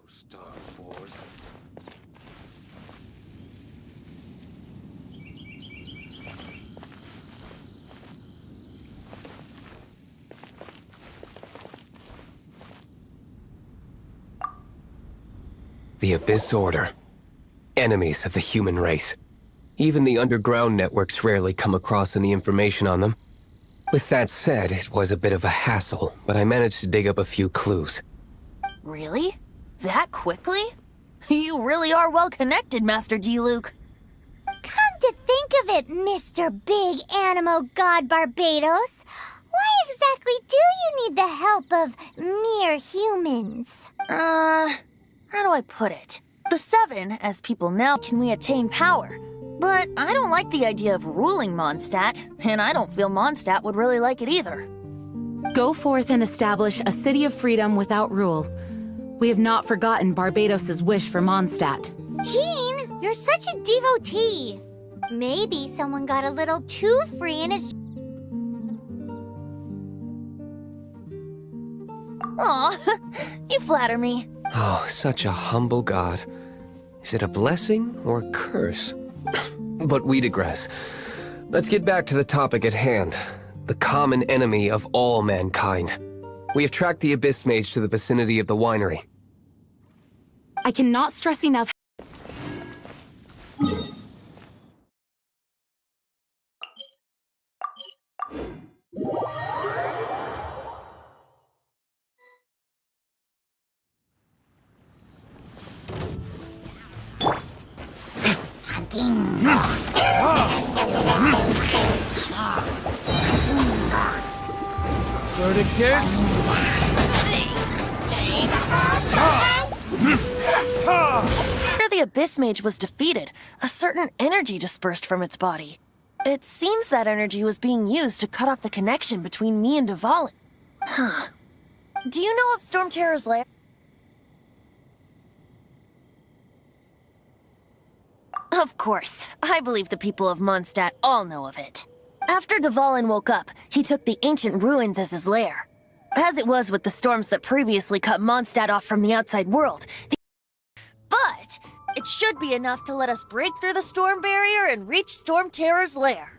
Star Wars. The Abyss Order. Enemies of the human race. Even the underground networks rarely come across any information on them. With that said, it was a bit of a hassle, but I managed to dig up a few clues. Really? That quickly? You really are well connected, Master G. Luke. Come to think of it, Mr. Big Animo God Barbados, why exactly do you need the help of mere humans? How do I put it? The Seven, as people now, can we attain power. But I don't like the idea of ruling Mondstadt, and I don't feel Mondstadt would really like it either. Go forth and establish a city of freedom without rule. We have not forgotten Barbados' wish for Mondstadt. Jean, you're such a devotee. Maybe someone got a little too free and is... Aw, you flatter me. Oh, such a humble god. Is it a blessing or a curse? But we digress. Let's get back to the topic at hand. The common enemy of all mankind. We have tracked the Abyss Mage to the vicinity of the winery. I cannot stress enough. Verdict is... After the Abyss Mage was defeated, a certain energy dispersed from its body. It seems that energy was being used to cut off the connection between me and Dvalin. Huh. Do you know of Storm Terror's lair? Of course. I believe the people of Mondstadt all know of it. After Dvalin woke up, he took the ancient ruins as his lair. As it was with the storms that previously cut Mondstadt off from the outside world. But it should be enough to let us break through the storm barrier and reach Storm Terror's lair.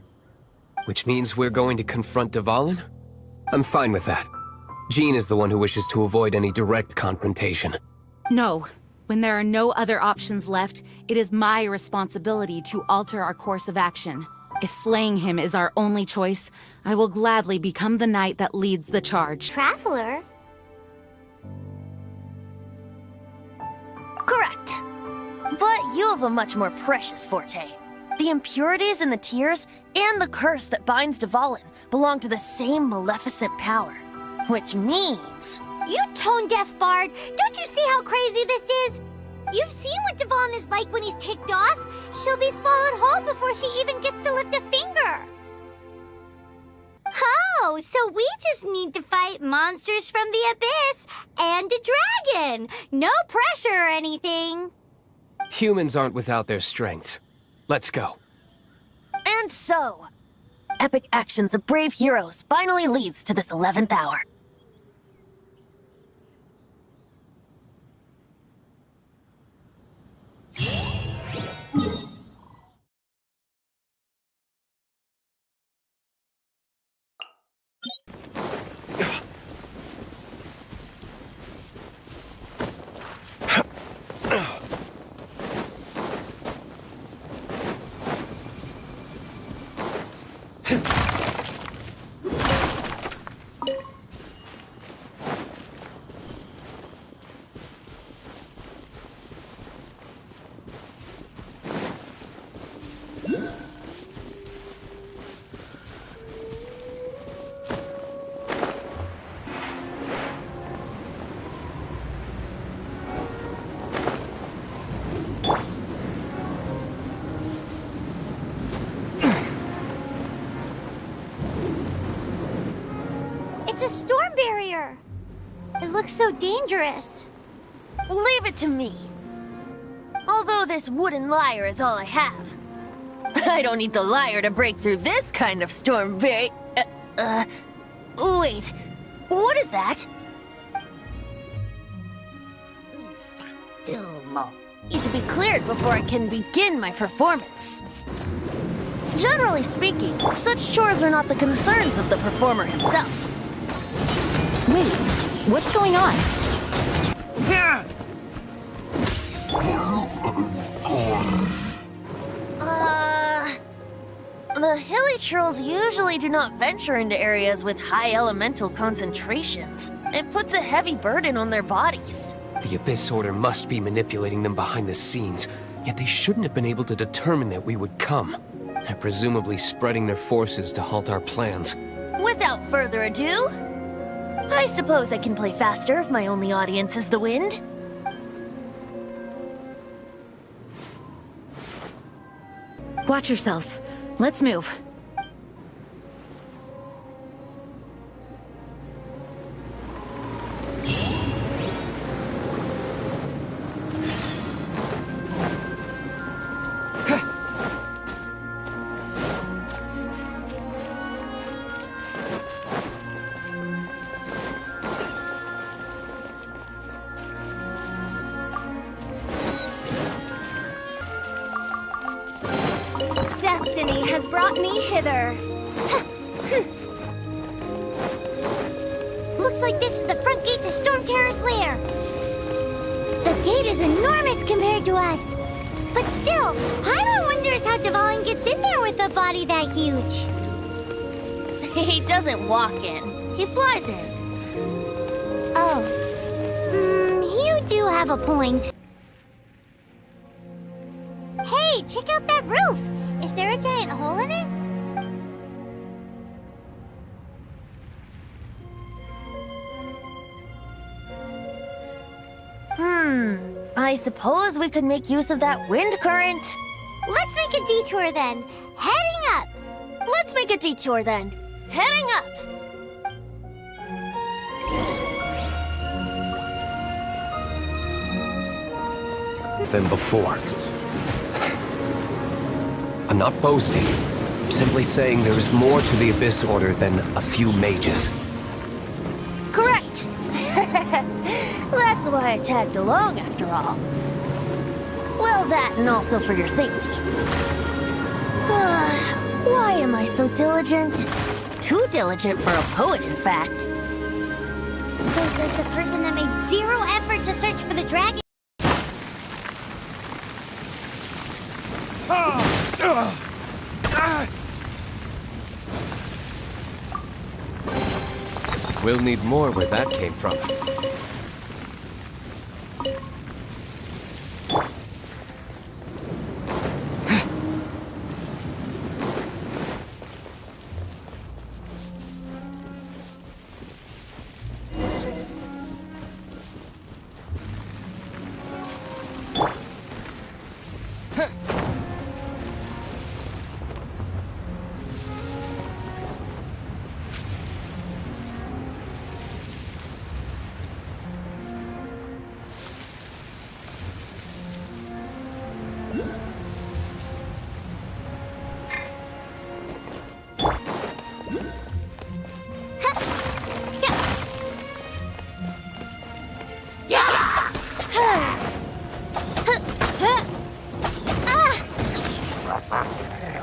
Which means we're going to confront Dvalin? I'm fine with that. Jean is the one who wishes to avoid any direct confrontation. No. When there are no other options left, it is my responsibility to alter our course of action. If slaying him is our only choice, I will gladly become the knight that leads the charge. Traveler? Correct. But you have a much more precious forte. The impurities in the tears and the curse that binds Dvalin belong to the same maleficent power. Which means... You tone-deaf bard! Don't you see how crazy this is? You've seen what Dvalin is like when he's ticked off. She'll be swallowed whole before she even gets to lift a finger. Oh, so we just need to fight monsters from the abyss and a dragon. No pressure or anything. Humans aren't without their strengths. Let's go. And so, epic actions of brave heroes finally leads to this 11th hour. It's a storm barrier. It looks so dangerous. Leave it to me. Although this wooden lyre is all I have. I don't need the liar to break through this kind of storm wait, what is that? Need to be cleared before I can begin my performance. Generally speaking, such chores are not the concerns of the performer himself. Wait, what's going on? The hilly trolls usually do not venture into areas with high elemental concentrations. It puts a heavy burden on their bodies. The Abyss Order must be manipulating them behind the scenes, yet they shouldn't have been able to determine that we would come. They're presumably spreading their forces to halt our plans. Without further ado, I suppose I can play faster if my only audience is the wind. Watch yourselves. Let's move. Destiny has brought me hither. Looks like this is the front gate to Storm Terror's lair. The gate is enormous compared to us. But still, Paimon wonders how Dvalin gets in there with a body that huge. He doesn't walk in, he flies in. Oh. You do have a point. Hey, check out that roof! Is there a giant hole in it? I suppose we could make use of that wind current. Let's make a detour then. Heading up! Let's make a detour then. Heading up! Than before. I'm not boasting. I'm simply saying there is more to the Abyss Order than a few mages. Correct! That's why I tagged along after all. Well, that and also for your safety. Why am I so diligent? Too diligent for a poet, in fact. So says the person that made zero effort to search for the dragon. We'll need more where that came from.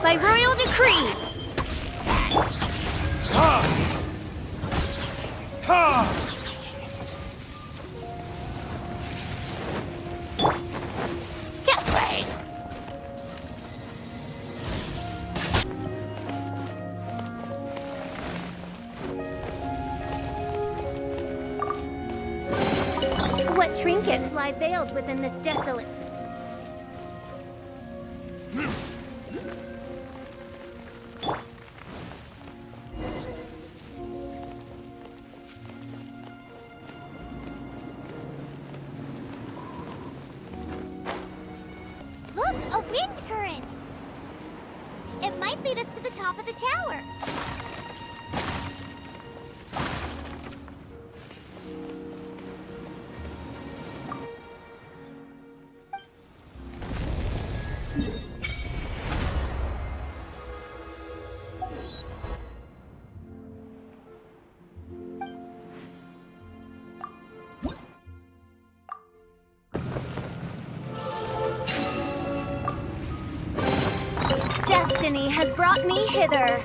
By royal decree! What trinkets lie veiled within this desolate... Look, a wind current! It might lead us to the top of the tower. Destiny has brought me hither.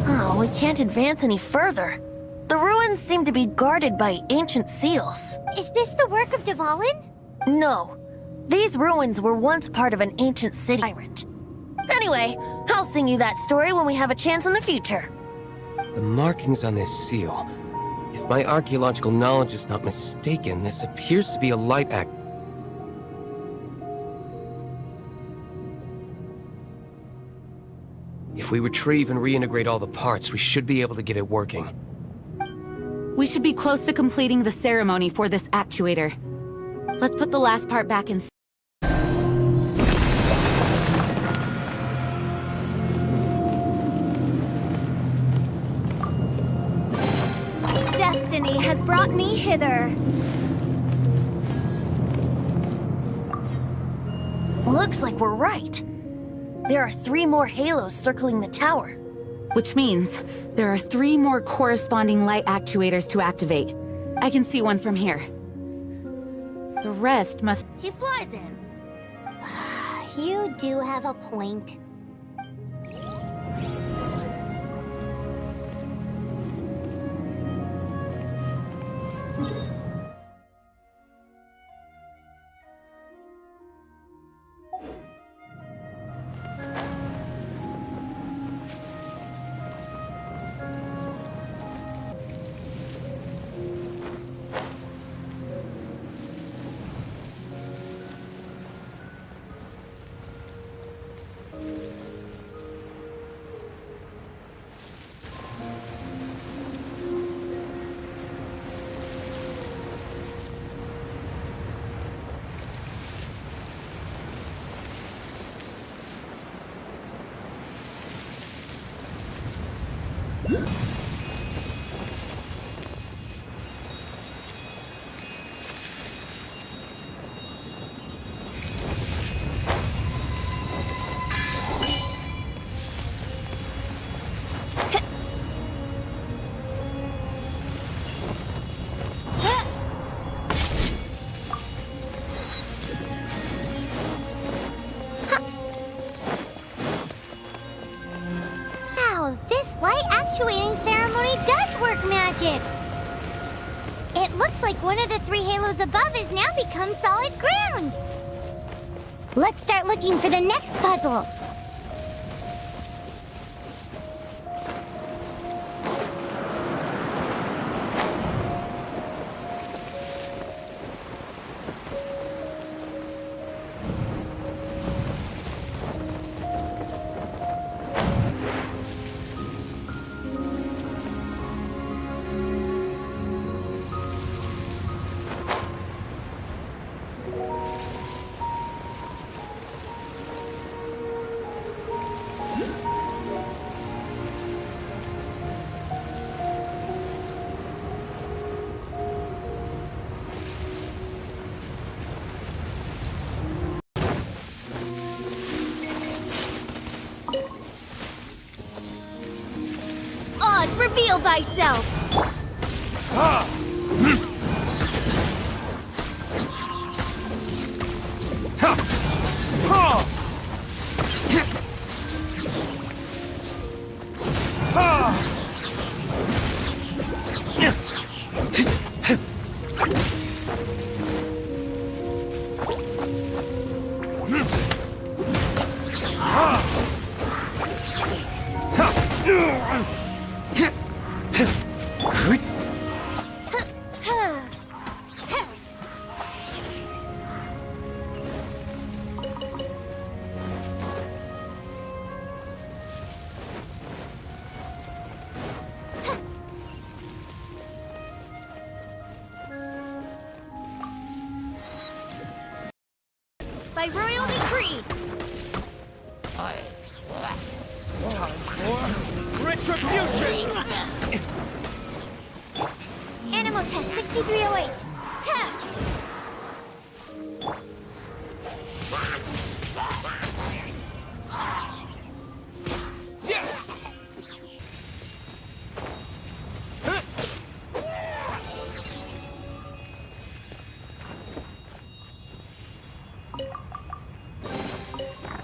Oh, we can't advance any further. The ruins seem to be guarded by ancient seals. Is this the work of Dvalin? No. These ruins were once part of an ancient city tyrant. Anyway, I'll sing you that story when we have a chance in the future. The markings on this seal. If my archaeological knowledge is not mistaken, this appears to be a light act. If we retrieve and reintegrate all the parts, we should be able to get it working. We should be close to completing the ceremony for this actuator. Let's put the last part back in. Destiny has brought me hither. Looks like we're right. There are 3 more halos circling the tower. Which means there are 3 more corresponding light actuators to activate. I can see one from here. The rest must... He flies in. You do have a point. Actuating ceremony does work magic! It looks like one of the 3 halos above has now become solid ground! Let's start looking for the next puzzle! Reveal thyself! by royal decree. Time for retribution! Animal test 6308. Ta!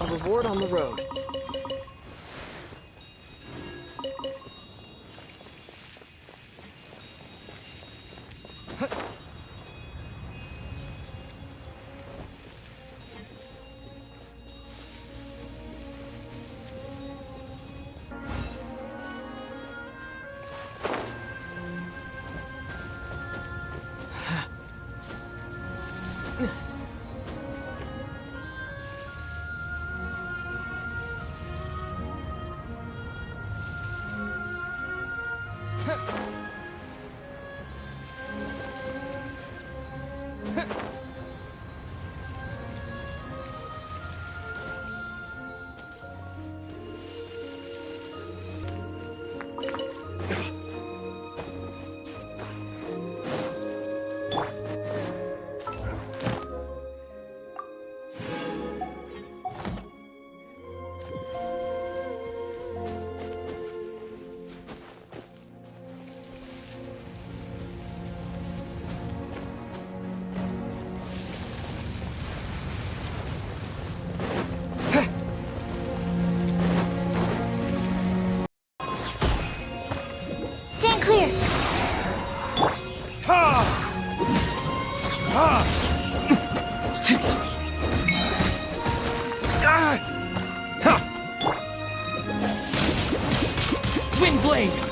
A reward on the road. Stand clear. Windblade!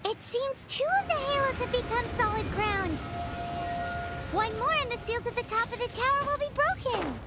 It seems 2 of the halos have become solid ground. 1 more and the seals at the top of the tower will be broken.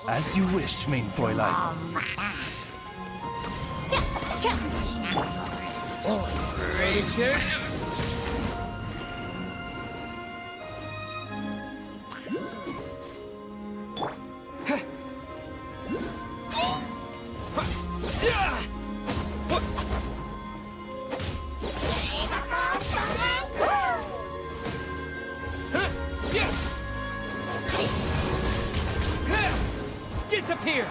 As you wish, main Fräulein. Ready, kids? Disappear!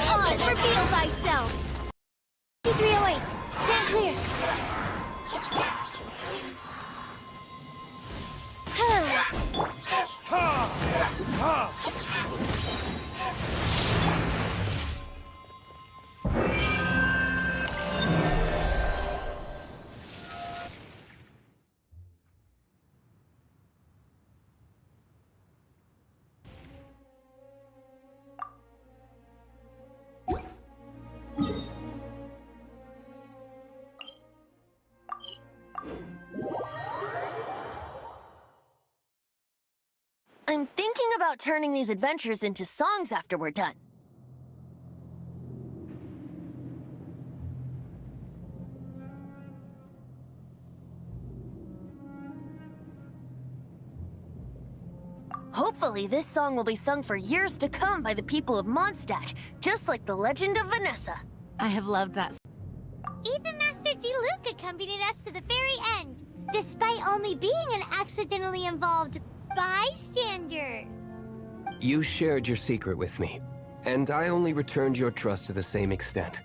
Oz, reveal thyself! 308, stand clear! I'm thinking about turning these adventures into songs after we're done. Hopefully, this song will be sung for years to come by the people of Mondstadt, just like the legend of Vanessa. I have loved that. Even Master D-Luke accompanied us to the very end, despite only being an accidentally involved bystander. You shared your secret with me, and I only returned your trust to the same extent.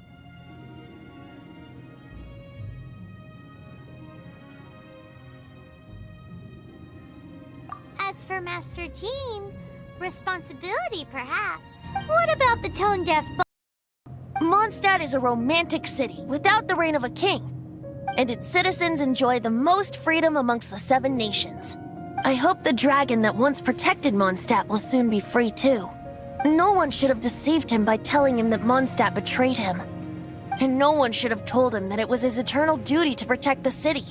As for Master Jean, responsibility perhaps. What about the tone-deaf Mondstadt is a romantic city without the reign of a king, and its citizens enjoy the most freedom amongst the 7 nations. I hope the dragon that once protected Mondstadt will soon be free too. No one should have deceived him by telling him that Mondstadt betrayed him. And no one should have told him that it was his eternal duty to protect the city.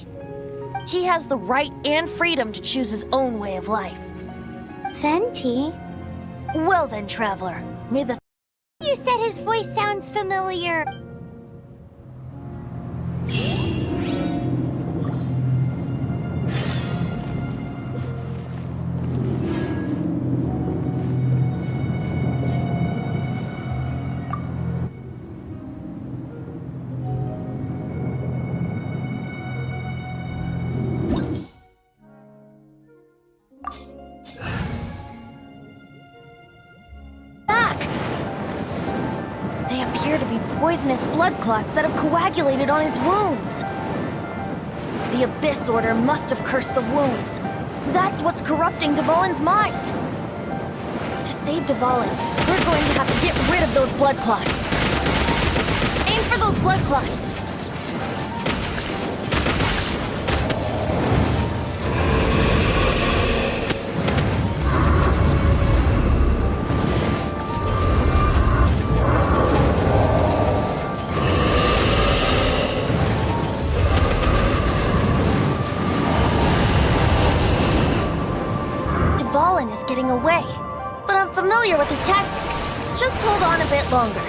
He has the right and freedom to choose his own way of life. Venti? Well then, traveler, may the... You said his voice sounds familiar. They appear to be poisonous blood clots that have coagulated on his wounds. The Abyss Order must have cursed the wounds. That's what's corrupting Dvalin's mind. To save Dvalin, we're going to have to get rid of those blood clots. Aim for those blood clots. Dvalin is getting away, but I'm familiar with his tactics. Just hold on a bit longer.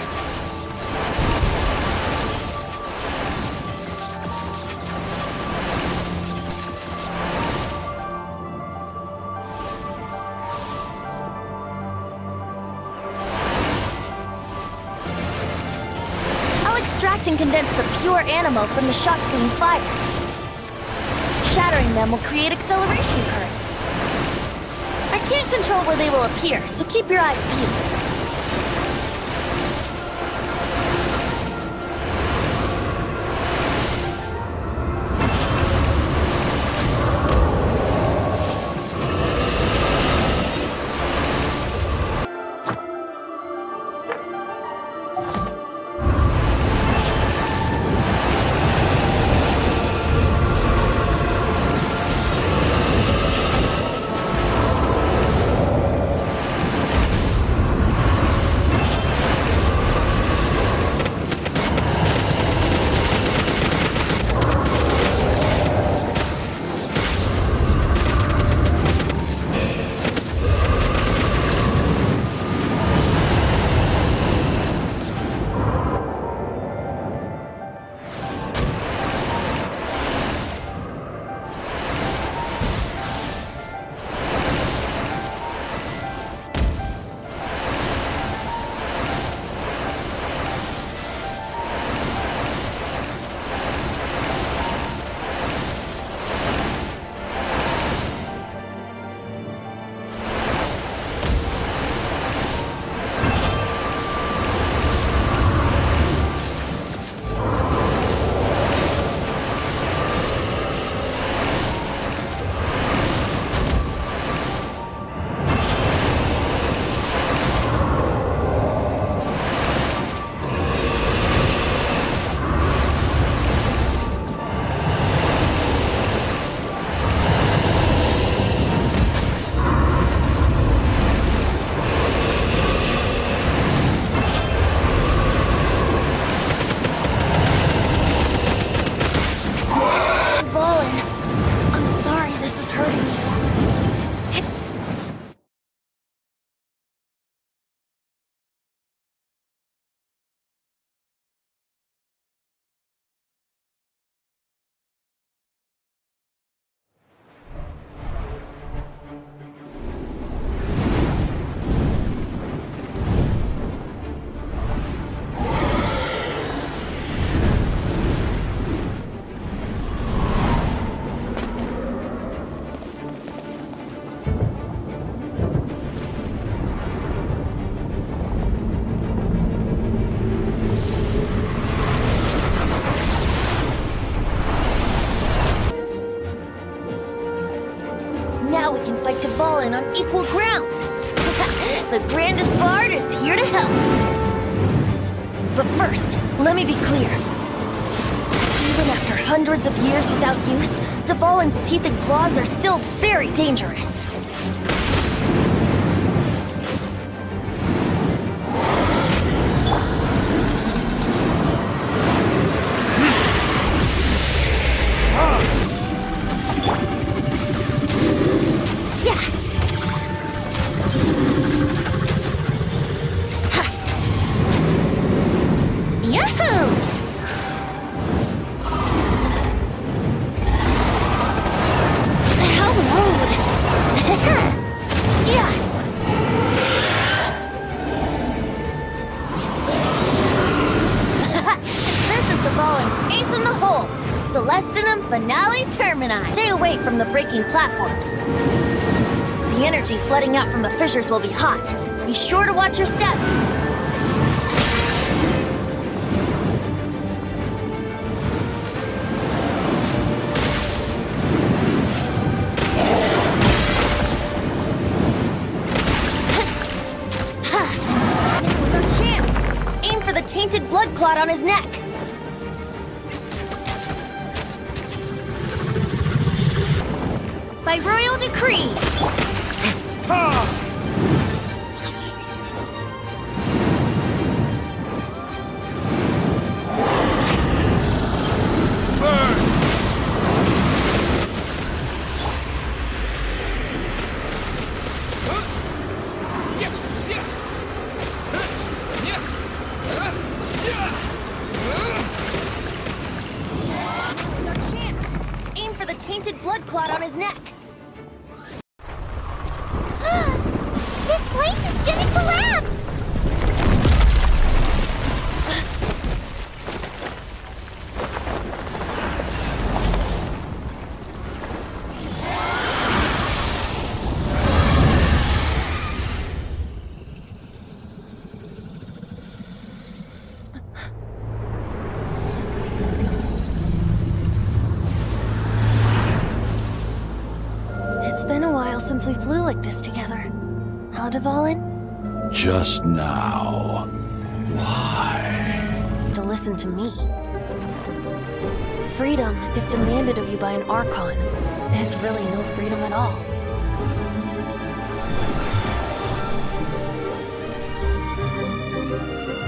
I'll extract and condense the pure animo from the shots being fired. Shattering them will create acceleration currents. I can't control where they will appear, so keep your eyes peeled. fight Dvalin on equal grounds. The grandest bard is here to help. But first, let me be clear. Even after hundreds of years without use, Dvalin's teeth and claws are still very dangerous. Stay away from the breaking platforms. The energy flooding out from the fissures will be hot. Be sure to watch your step. It was our chance. Aim for the tainted blood clot on his neck. By royal decree. Our chance. Aim for the tainted blood clot on his neck. This place is gonna collapse! It's been a while since we flew like this together. How, Dvalin? Just now. Why? To listen to me. Freedom, if demanded of you by an Archon, is really no freedom at all.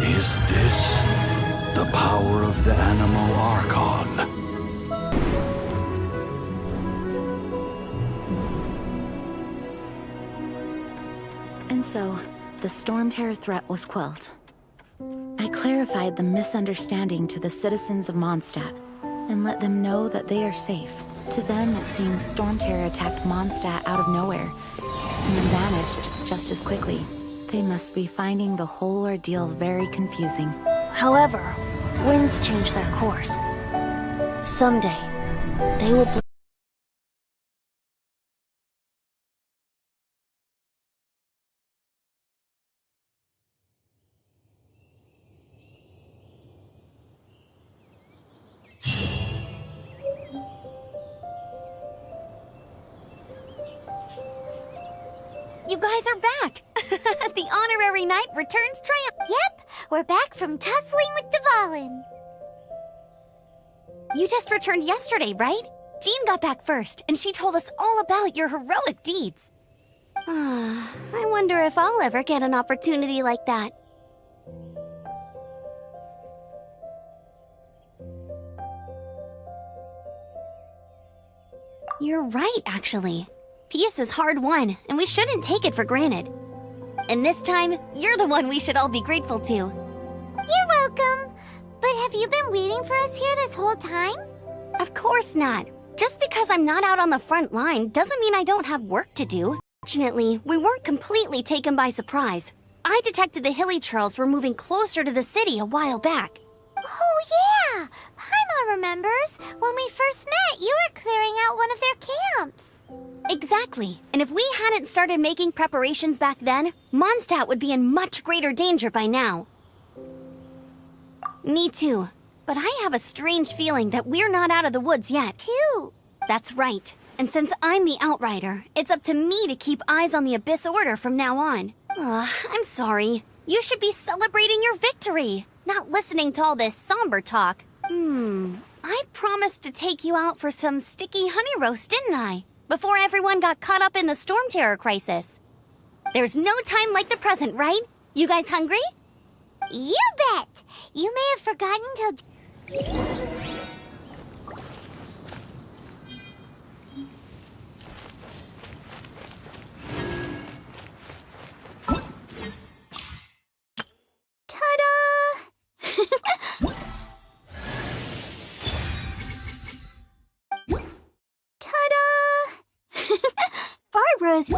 Is this the power of the Animal Archon? And so, the Storm Terror threat was quelled. I clarified the misunderstanding to the citizens of Mondstadt, and let them know that they are safe. To them, it seems Storm Terror attacked Mondstadt out of nowhere, and then vanished just as quickly. They must be finding the whole ordeal very confusing. However, winds change their course. Someday, they will You guys are back! The honorary knight returns triumph. Yep, we're back from tussling with Dvalin. You just returned yesterday, right? Jean got back first, and she told us all about your heroic deeds. I wonder if I'll ever get an opportunity like that. You're right, actually. Peace is hard won, and we shouldn't take it for granted. And this time, you're the one we should all be grateful to. You're welcome. But have you been waiting for us here this whole time? Of course not. Just because I'm not out on the front line doesn't mean I don't have work to do. Fortunately, we weren't completely taken by surprise. I detected the Hilly Churls were moving closer to the city a while back. Oh yeah! Paimon remembers. When we first met, you were clearing out one of their camps. Exactly. And if we hadn't started making preparations back then, Mondstadt would be in much greater danger by now. Me too. But I have a strange feeling that we're not out of the woods yet. Too. That's right. And since I'm the Outrider, it's up to me to keep eyes on the Abyss Order from now on. I'm sorry. You should be celebrating your victory, not listening to all this somber talk. I promised to take you out for some sticky honey roast, didn't I? Before everyone got caught up in the storm terror crisis. There's no time like the present, right? You guys hungry? You bet! You may have forgotten till... Barbara's...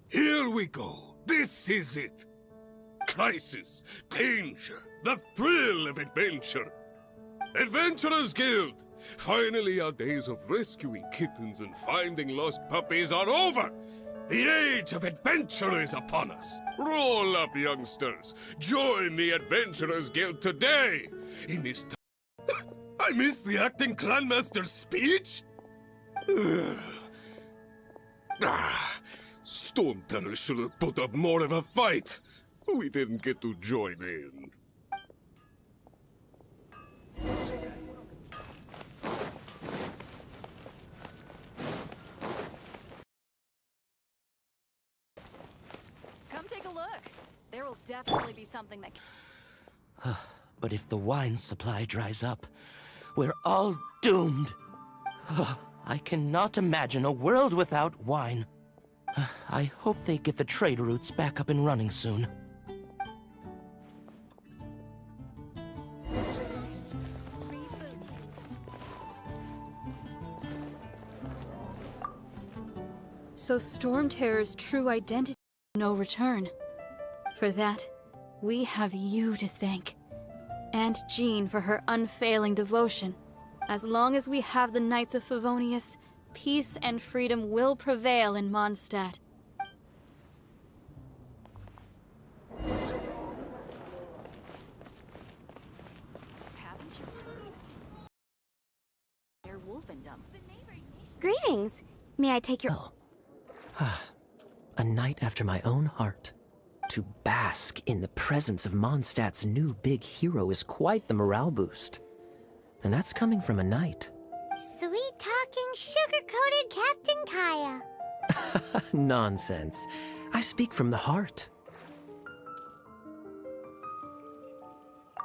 Here we go. This is it. Crisis, danger, the thrill of adventure. Adventurers Guild! Finally, our days of rescuing kittens and finding lost puppies are over! The age of adventure is upon us! Roll up, youngsters! Join the Adventurers Guild today! In this time... I missed the acting clanmaster's speech? Storm Terror should have put up more of a fight. We didn't get to join in. Come take a look. There will definitely be something that... But if the wine supply dries up, we're all doomed. I cannot imagine a world without wine. I hope they get the trade routes back up and running soon. So Storm Terror's true identity is no return. For that, we have you to thank. And Jean for her unfailing devotion. As long as we have the Knights of Favonius, peace and freedom will prevail in Mondstadt. Haven't you heard? Their wolfendom. Greetings. May I take your... A knight after my own heart. To bask in the presence of Mondstadt's new big hero is quite the morale boost. And that's coming from a knight. Sweet-talking, sugar-coated Captain Kaya. Nonsense. I speak from the heart.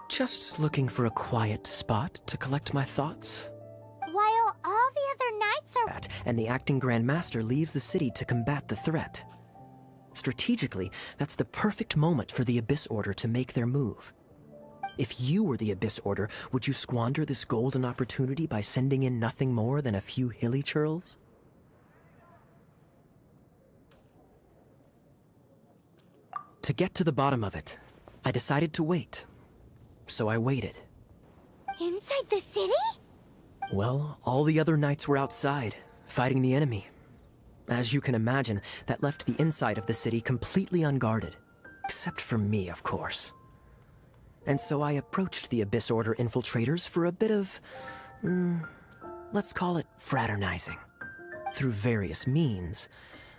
Just looking for a quiet spot to collect my thoughts. While all the other knights are... And the acting Grand Master leaves the city to combat the threat. Strategically, that's the perfect moment for the Abyss Order to make their move. If you were the Abyss Order, would you squander this golden opportunity by sending in nothing more than a few hilly churls? To get to the bottom of it, I decided to wait. So I waited. Inside the city? Well, all the other knights were outside, fighting the enemy. As you can imagine, that left the inside of the city completely unguarded. Except for me, of course. And so I approached the Abyss Order infiltrators for a bit of... let's call it fraternizing. Through various means,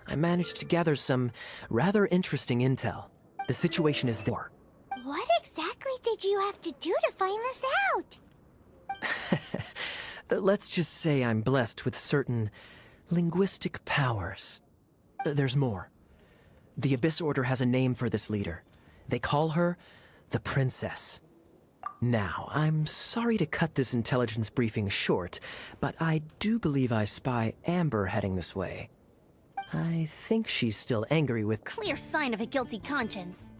I managed to gather some rather interesting intel. The situation is there. What exactly did you have to do to find this out? Let's just say I'm blessed with certain linguistic powers. There's more. The Abyss Order has a name for this leader. They call her the princess. Now, I'm sorry to cut this intelligence briefing short, but I do believe I spy Amber heading this way. I think she's still angry with— Clear sign of a guilty conscience.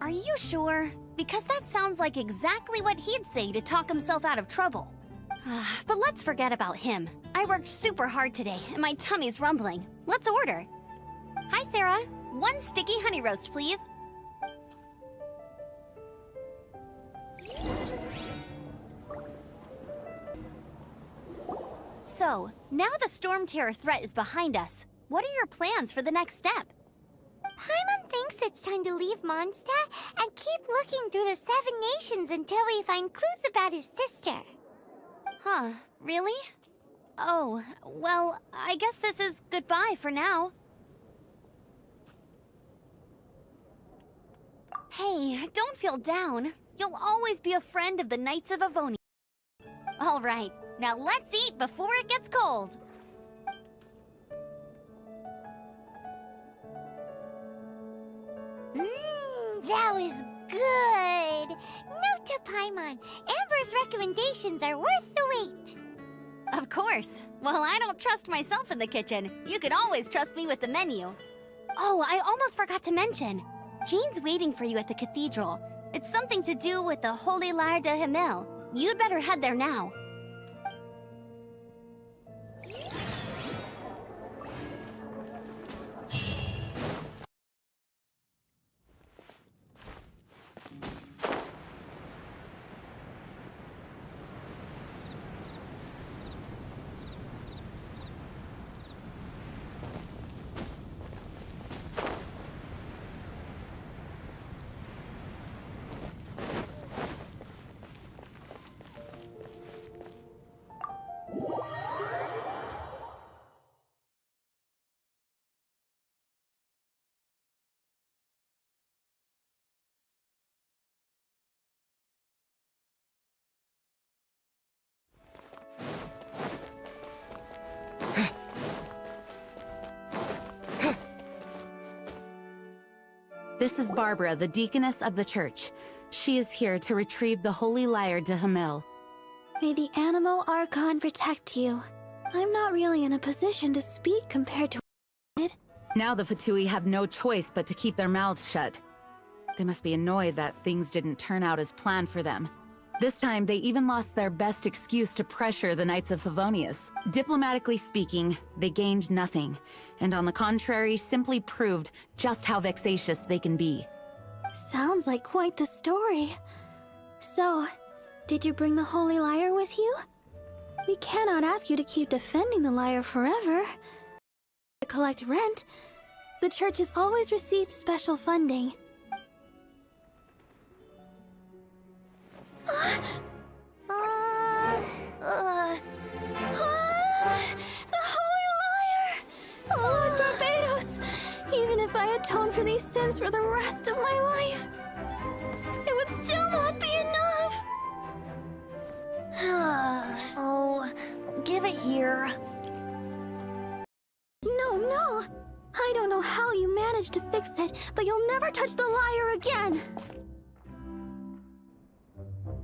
Are you sure? Because that sounds like exactly what he'd say to talk himself out of trouble. But let's forget about him. I worked super hard today, and my tummy's rumbling. Let's order. Hi, Sarah. 1 sticky honey roast, please. So, now the Storm Terror threat is behind us. What are your plans for the next step? Paimon thinks it's time to leave Mondstadt and keep looking through the 7 nations until we find clues about his sister. Huh, really? Oh, well, I guess this is goodbye for now. Hey, don't feel down. You'll always be a friend of the Knights of Avonia. All right, now let's eat before it gets cold. That was good. Note to Paimon, Amber's recommendations are worth the wait. Of course. Well, I don't trust myself in the kitchen. You can always trust me with the menu. Oh, I almost forgot to mention. Jean's waiting for you at the cathedral. It's something to do with the Holy Lyre de Himmel. You'd better head there now. This is Barbara, the deaconess of the church. She is here to retrieve the Holy Lyre de Himmel. May the Animo Archon protect you. I'm not really in a position to speak compared to it. Now the Fatui have no choice but to keep their mouths shut. They must be annoyed that things didn't turn out as planned for them. This time, they even lost their best excuse to pressure the Knights of Favonius. Diplomatically speaking, they gained nothing, and on the contrary, simply proved just how vexatious they can be. Sounds like quite the story. So, did you bring the Holy Lyre with you? We cannot ask you to keep defending the lyre forever. To collect rent, the church has always received special funding. The Holy Lyre! Lord Barbados! Even if I atone for these sins for the rest of my life, it would still not be enough! Oh, give it here. No! I don't know how you managed to fix it, but you'll never touch the lyre again!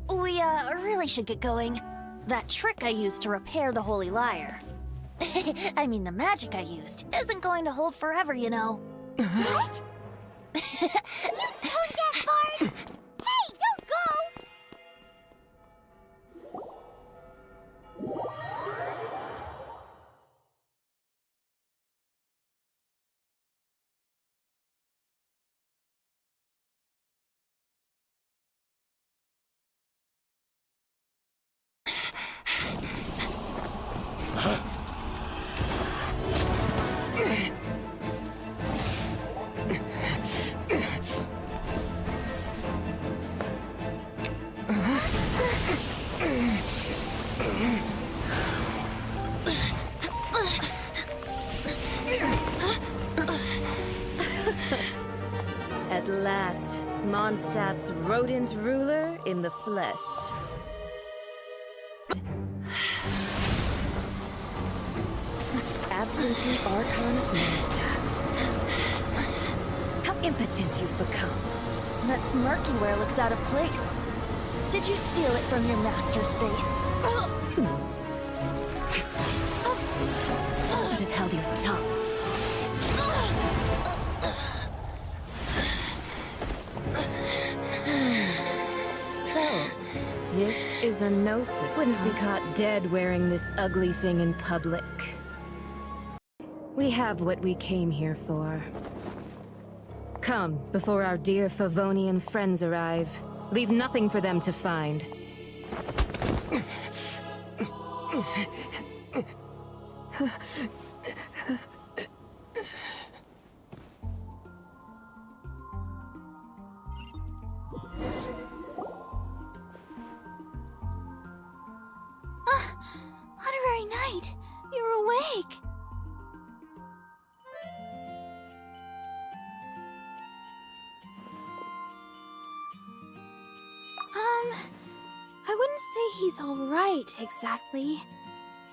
We, really should get going. That trick I used to repair the Holy Lyre. I mean, the magic I used isn't going to hold forever, you know. What? You told that Bard? Hey, don't go! At last, Mondstadt's rodent ruler in the flesh. Absentee Archon of Mondstadt. distant you've become. That smirky wear looks out of place. Did you steal it from your master's face? Should have held your tongue. So, this is a gnosis. Wouldn't be caught dead wearing this ugly thing in public. We have what we came here for. Come, before our dear Favonian friends arrive. Leave nothing for them to find. Honorary Knight, you're awake. I wouldn't say he's alright, exactly.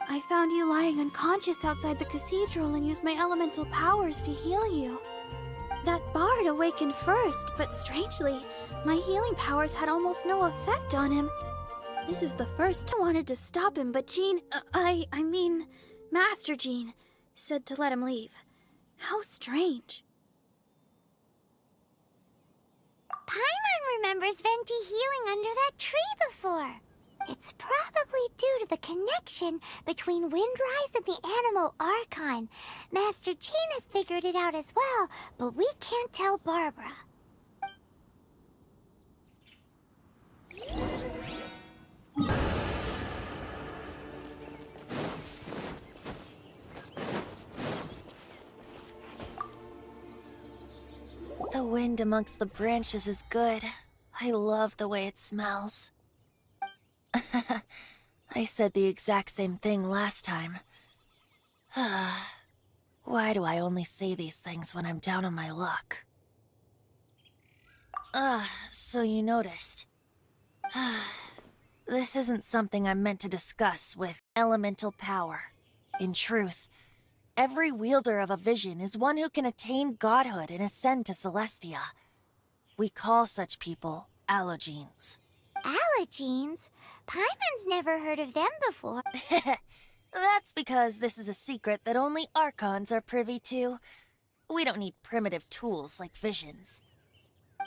I found you lying unconscious outside the cathedral and used my elemental powers to heal you. That bard awakened first, but strangely, my healing powers had almost no effect on him. This is the first I wanted to stop him, but Jean, I mean, Master Jean, said to let him leave. How strange. Paimon remembers Venti healing under that tree before. It's probably due to the connection between Windrise and the Animal Archon. Master Jean has figured it out as well, but we can't tell Barbara. The wind amongst the branches is good. I love the way it smells. I said the exact same thing last time. Why do I only say these things when I'm down on my luck? So you noticed. This isn't something I'm meant to discuss with elemental power. In truth, every wielder of a vision is one who can attain godhood and ascend to Celestia. We call such people allogenes. Allogenes? Paimon's never heard of them before. That's because this is a secret that only Archons are privy to. We don't need primitive tools like visions.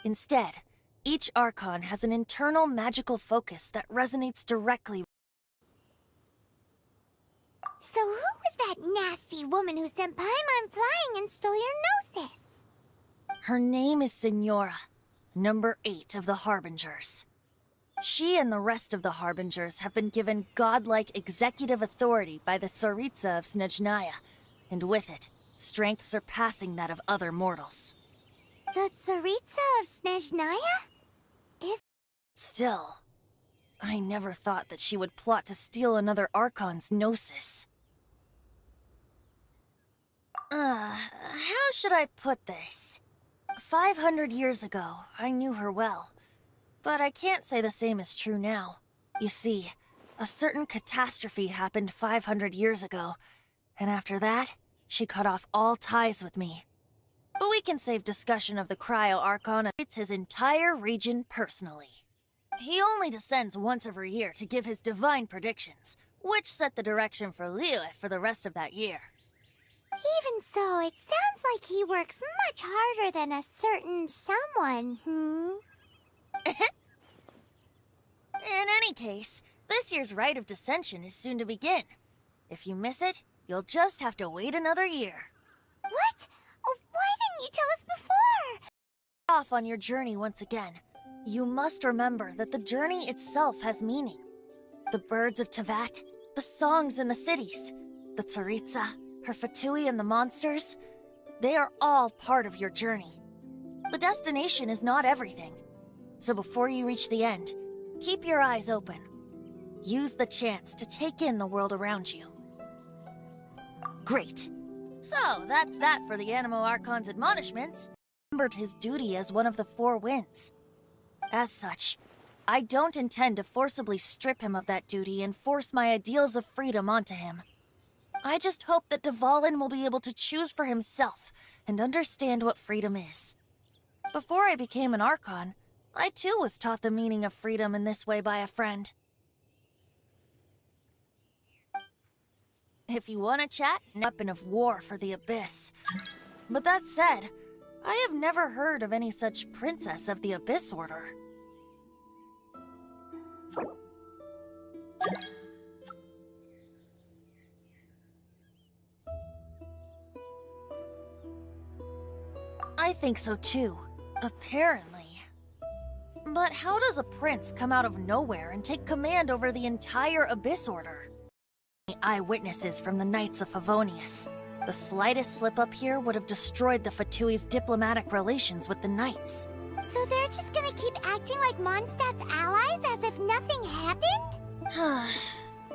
Instead, each Archon has an internal magical focus that resonates directly. So who was that nasty woman who sent Paimon flying and stole your gnosis? Her name is Signora, number 8 of the Harbingers. She and the rest of the Harbingers have been given godlike executive authority by the Tsaritsa of Snezhnaya, and with it, strength surpassing that of other mortals. The Tsaritsa of Snezhnaya? Still, I never thought that she would plot to steal another Archon's gnosis. How should I put this? 500 years ago, I knew her well. But I can't say the same is true now. You see, a certain catastrophe happened 500 years ago, and after that, she cut off all ties with me. But we can save discussion of the Cryo-Archon. It's his entire region personally. He only descends once every year to give his divine predictions, which set the direction for Liyue for the rest of that year. Even so, it sounds like he works much harder than a certain someone, In any case, this year's Rite of Descension is soon to begin. If you miss it, you'll just have to wait another year. What? Oh, why didn't you tell us before? Off on your journey once again. You must remember that the journey itself has meaning. The birds of Tevat, the songs in the cities, the Tsaritsa, her Fatui and the monsters, they are all part of your journey. The destination is not everything. So before you reach the end, keep your eyes open. Use the chance to take in the world around you. Great. So, that's that for the Animo Archon's admonishments. Remembered his duty as one of the 4 winds. As such, I don't intend to forcibly strip him of that duty and force my ideals of freedom onto him. I just hope that Dvalin will be able to choose for himself and understand what freedom is. Before I became an Archon, I too was taught the meaning of freedom in this way by a friend. If you want to chat, weapon of war for the Abyss. But that said, I have never heard of any such princess of the Abyss Order. I think so too, apparently. But how does a prince come out of nowhere and take command over the entire Abyss Order? Eyewitnesses from the Knights of Favonius. The slightest slip-up here would have destroyed the Fatui's diplomatic relations with the Knights. So they're just gonna keep acting like Mondstadt's allies as if nothing happened?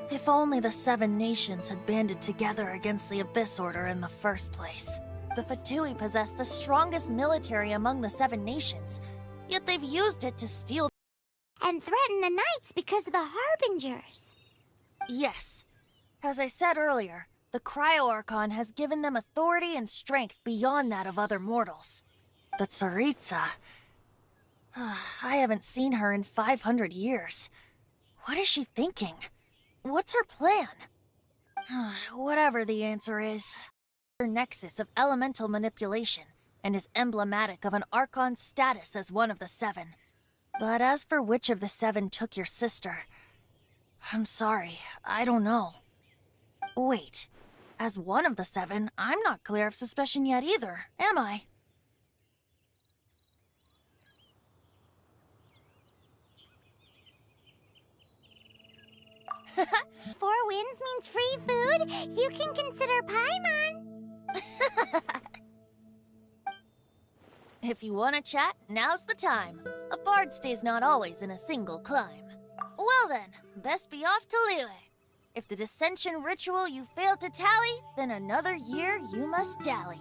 If only the 7 nations had banded together against the Abyss Order in the first place. The Fatui possess the strongest military among the 7 nations, yet they've used it to steal and threaten the Knights because of the Harbingers. Yes. As I said earlier, the Cryo-Archon has given them authority and strength beyond that of other mortals. The Tsaritsa... I haven't seen her in 500 years. What is she thinking? What's her plan? Whatever the answer is, her nexus of elemental manipulation, and is emblematic of an Archon's status as one of the 7. But as for which of the 7 took your sister, I'm sorry, I don't know. Wait, as one of the 7, I'm not clear of suspicion yet either, am I? Four wins means free food? You can consider Paimon. If you want to chat, now's the time. A bard stays not always in a single climb. Well then, best be off to Liyue. If the dissension ritual you failed to tally, then another year you must dally.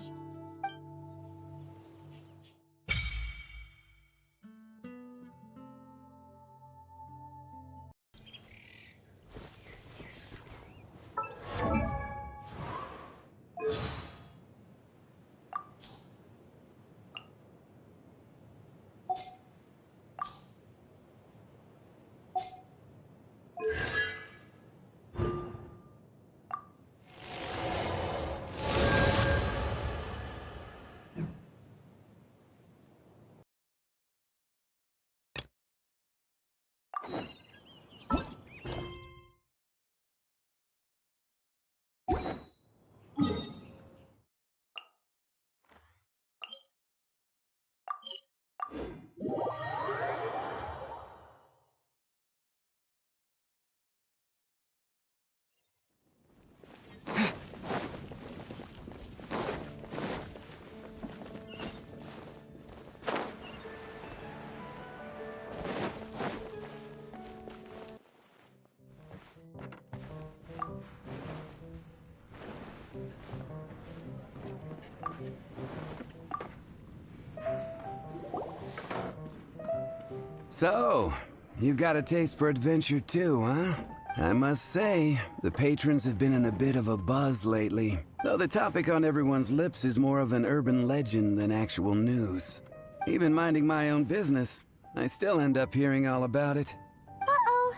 So, you've got a taste for adventure too, huh? I must say, the patrons have been in a bit of a buzz lately. Though the topic on everyone's lips is more of an urban legend than actual news. Even minding my own business, I still end up hearing all about it. Uh-oh.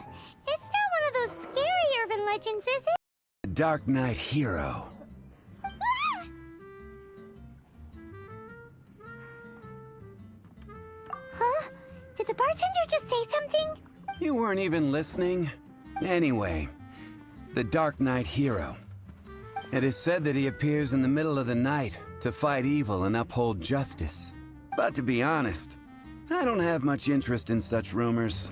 It's not one of those scary urban legends, is it? The Dark Knight Hero. Huh? Did the bartender just say something? You weren't even listening? Anyway, the Dark Knight Hero. It is said that he appears in the middle of the night to fight evil and uphold justice. But to be honest, I don't have much interest in such rumors.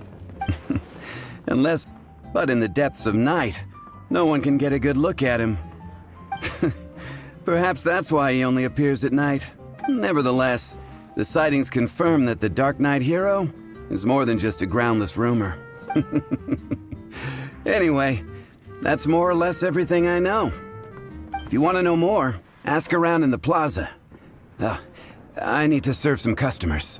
But in the depths of night, no one can get a good look at him. Perhaps that's why he only appears at night. Nevertheless, the sightings confirm that the Dark Knight Hero is more than just a groundless rumor. Anyway, that's more or less everything I know. If you want to know more, ask around in the plaza. I need to serve some customers.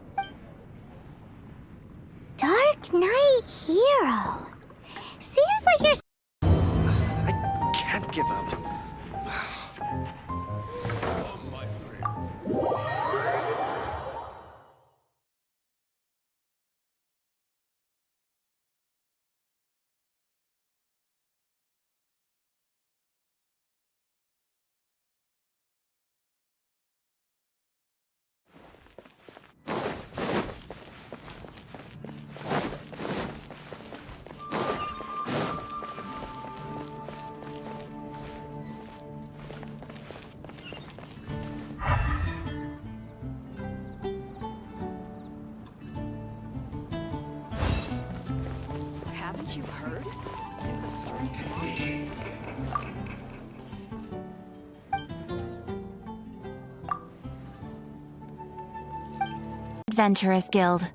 Dark Knight Hero. Seems like you're... I can't give up. Come, my friend. Haven't you heard? There's a strange Adventurers Guild.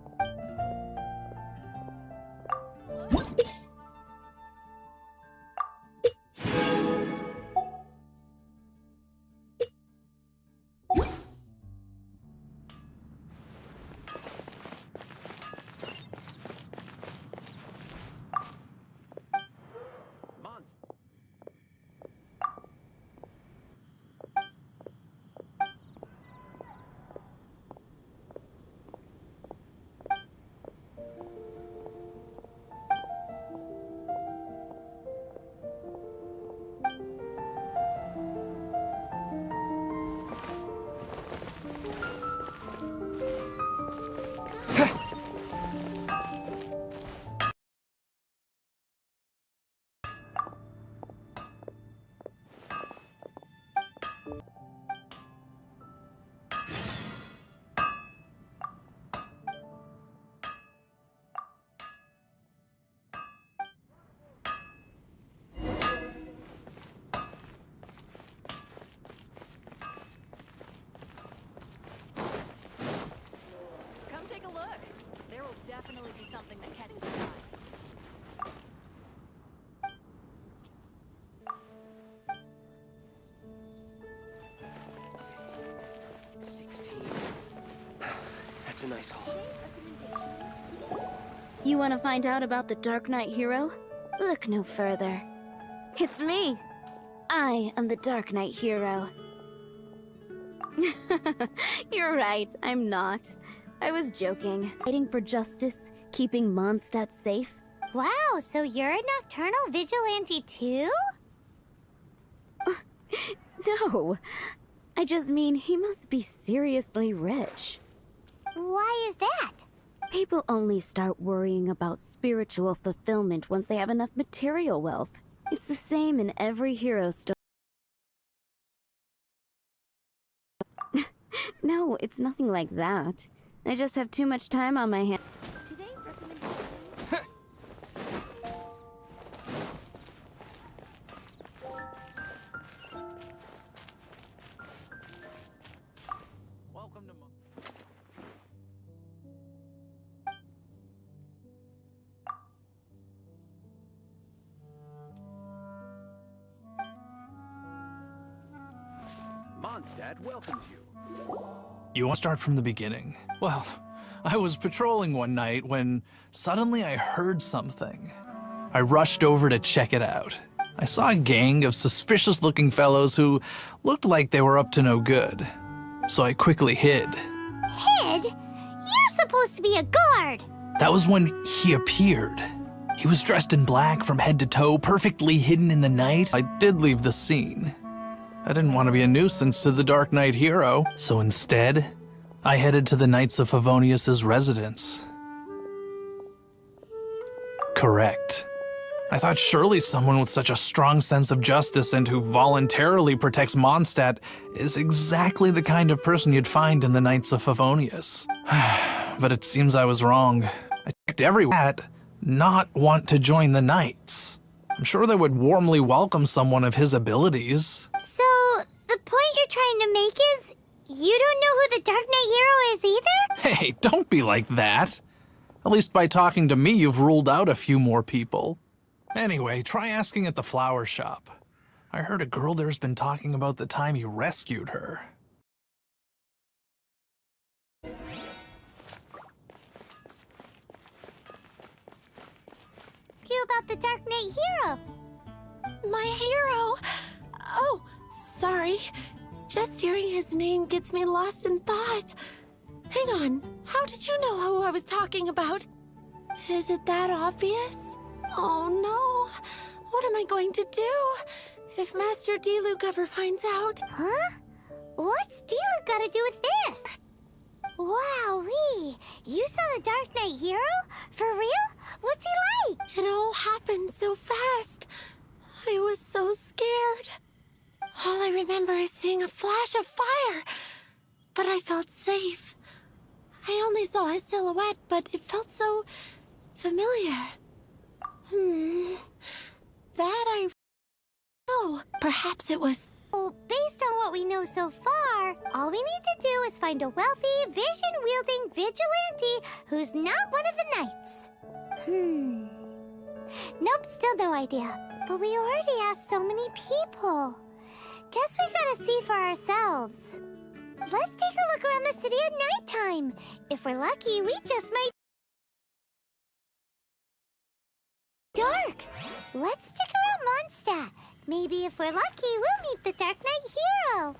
Come take a look. There will definitely be something that catches your eye. 16. That's a nice haul. You want to find out about the Dark Knight hero? Look no further. It's me. I am the Dark Knight hero. You're right, I'm not. I was joking. Fighting for justice, keeping Mondstadt safe. Wow, so you're a nocturnal vigilante too? No, I just mean he must be seriously rich. Why is that? People only start worrying about spiritual fulfillment once they have enough material wealth. It's the same in every hero story. No, it's nothing like that. I just have too much time on my hands. Today's recommendation. Welcome to Mondstadt welcomes you. You want to start from the beginning? Well, I was patrolling one night when suddenly I heard something. I rushed over to check it out. I saw a gang of suspicious-looking fellows who looked like they were up to no good. So I quickly hid. Hid? You're supposed to be a guard! That was when he appeared. He was dressed in black from head to toe, perfectly hidden in the night. I did leave the scene. I didn't want to be a nuisance to the Dark Knight hero, so instead, I headed to the Knights of Favonius' residence. Correct. I thought surely someone with such a strong sense of justice and who voluntarily protects Mondstadt is exactly the kind of person you'd find in the Knights of Favonius. But it seems I was wrong. I checked everywhere, not want to join the Knights. I'm sure they would warmly welcome someone of his abilities. So, the point you're trying to make is, you don't know who the Dark Knight hero is either? Hey, don't be like that. At least by talking to me, you've ruled out a few more people. Anyway, try asking at the flower shop. I heard a girl there's been talking about the time you rescued her. You about the Dark Knight hero. My hero? Oh, sorry. Just hearing his name gets me lost in thought. Hang on, how did you know who I was talking about? Is it that obvious? Oh no, what am I going to do if Master Diluc ever finds out? Huh? What's Diluc got to do with this? Wowee! You saw the Dark Knight hero? For real? What's he like? It all happened so fast. I was so scared. All I remember is seeing a flash of fire, but I felt safe. I only saw his silhouette, but it felt so familiar. That I... Oh, perhaps it was... Well, based on what we know so far, all we need to do is find a wealthy, vision-wielding vigilante who's not one of the knights. Nope, still no idea. But we already asked so many people. Guess we gotta see for ourselves. Let's take a look around the city at nighttime. If we're lucky, we just might... Dark! Let's stick around Mondstadt. Maybe if we're lucky, we'll meet the Dark Knight hero.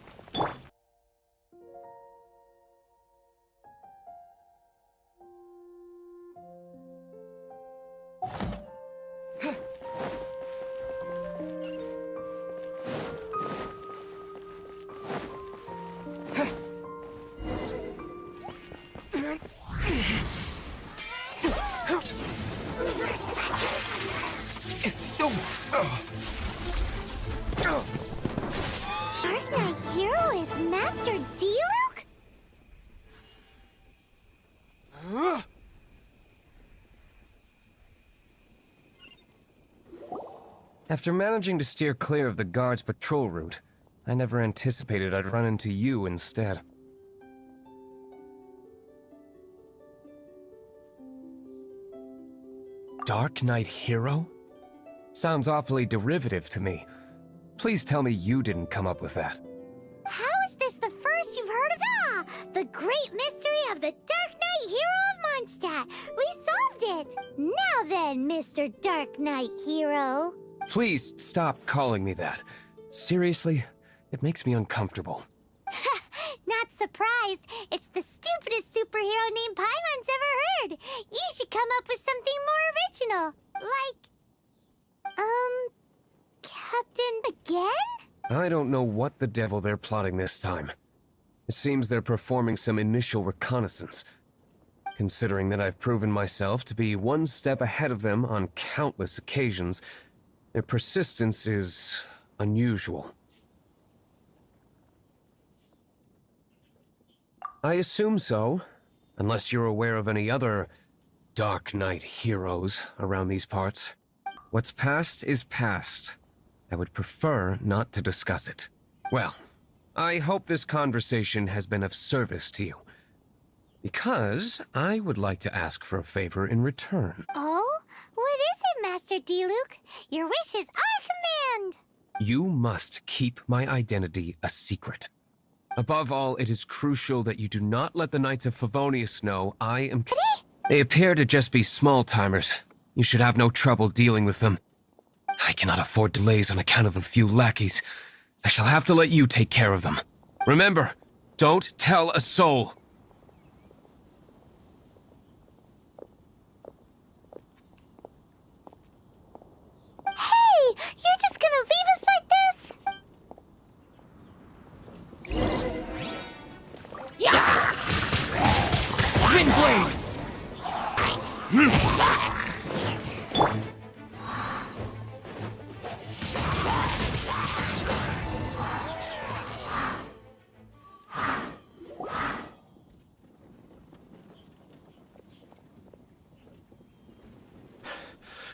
Dark Knight hero is Master Diluc? After managing to steer clear of the guard's patrol route, I never anticipated I'd run into you instead. Dark Knight hero? Sounds awfully derivative to me. Please tell me you didn't come up with that. How is this the first you've heard of the great mystery of the Dark Knight hero of Mondstadt? We solved it! Now then, Mr. Dark Knight hero. Please stop calling me that. Seriously, it makes me uncomfortable. Not surprised. It's the stupidest superhero name Paimon's ever heard. You should come up with something more original. Like... Captain again? I don't know what the devil they're plotting this time. It seems they're performing some initial reconnaissance. Considering that I've proven myself to be one step ahead of them on countless occasions, their persistence is unusual. I assume so, unless you're aware of any other Dark Knight heroes around these parts. What's past is past. I would prefer not to discuss it. Well, I hope this conversation has been of service to you. Because I would like to ask for a favor in return. Oh? What is it, Master Diluc? Your wish is our command! You must keep my identity a secret. Above all, it is crucial that you do not let the Knights of Favonius know I am... They appear to just be small-timers. You should have no trouble dealing with them. I cannot afford delays on account of a few lackeys. I shall have to let you take care of them. Remember, don't tell a soul. Hey! You're just gonna leave us like this? Windblade!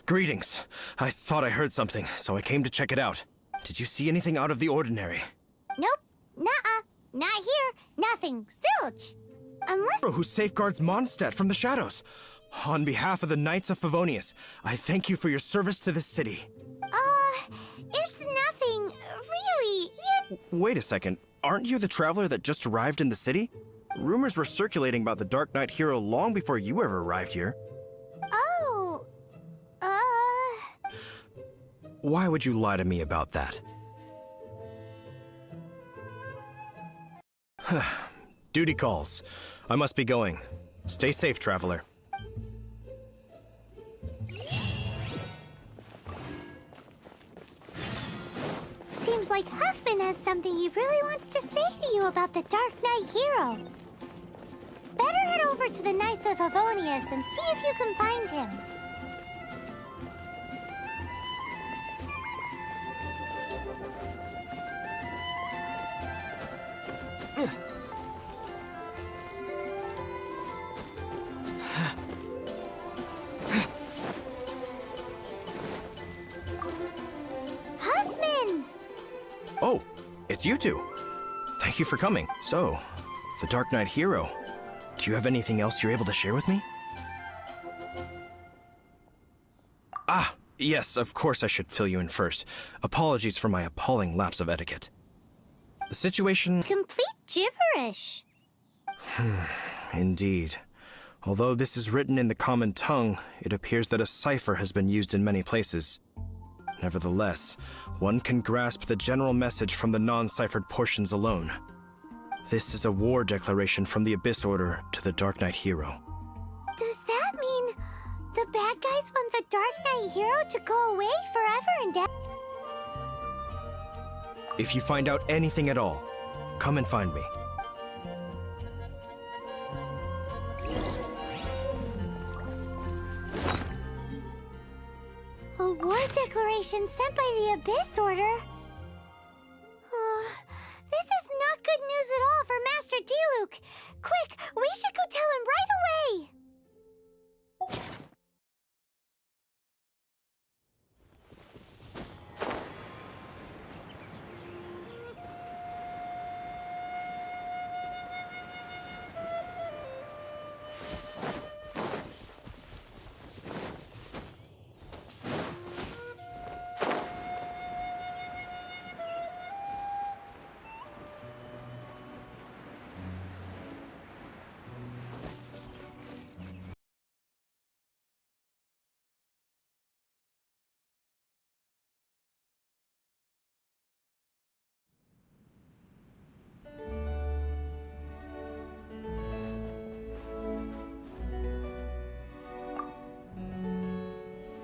Greetings. I thought I heard something, so I came to check it out. Did you see anything out of the ordinary? Nope. Nuh-uh. Not here. Nothing. Zilch. Unless... Who safeguards Mondstadt from the shadows? On behalf of the Knights of Favonius, I thank you for your service to this city. It's nothing. Really. Wait a second. Aren't you the traveler that just arrived in the city? Rumors were circulating about the Dark Knight hero long before you ever arrived here. Oh. Why would you lie to me about that? Duty calls. I must be going. Stay safe, traveler. Seems like Huffman has something he really wants to say to you about the Dark Knight hero. Better head over to the Knights of Favonius and see if you can find him. it's you two. Thank you for coming. So, the Dark Knight hero. Do you have anything else you're able to share with me? Ah, yes, of course I should fill you in first. Apologies for my appalling lapse of etiquette. The situation... Complete gibberish. Indeed. Although this is written in the common tongue, it appears that a cipher has been used in many places. Nevertheless, one can grasp the general message from the non-ciphered portions alone. This is a war declaration from the Abyss Order to the Dark Knight hero. Does that mean the bad guys want the Dark Knight hero to go away forever and ever? If you find out anything at all, come and find me. A war declaration sent by the Abyss Order? This is not good news at all for Master Diluc. Quick, we should go tell him right away!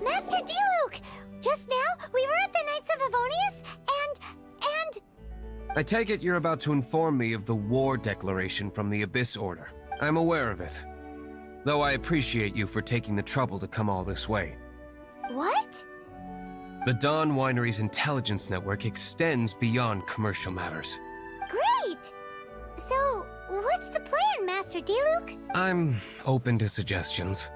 Master Diluc! Just now, we were at the Knights of Avonius, and... I take it you're about to inform me of the war declaration from the Abyss Order. I'm aware of it. Though I appreciate you for taking the trouble to come all this way. What? The Dawn Winery's intelligence network extends beyond commercial matters. Great! So, what's the plan, Master Diluc? I'm open to suggestions.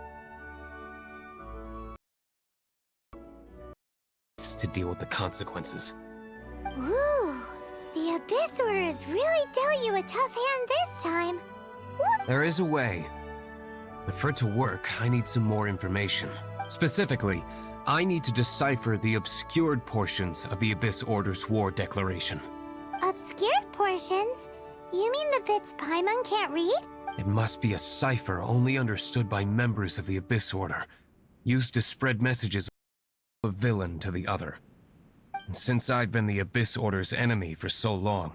To deal with the consequences. Ooh, the Abyss Order has really dealt you a tough hand this time. There is a way. But for it to work, I need some more information. Specifically, I need to decipher the obscured portions of the Abyss Order's war declaration. Obscured portions? You mean the bits Paimon can't read? It must be a cipher only understood by members of the Abyss Order, used to spread messages a villain to the other. And since I've been the Abyss Order's enemy for so long,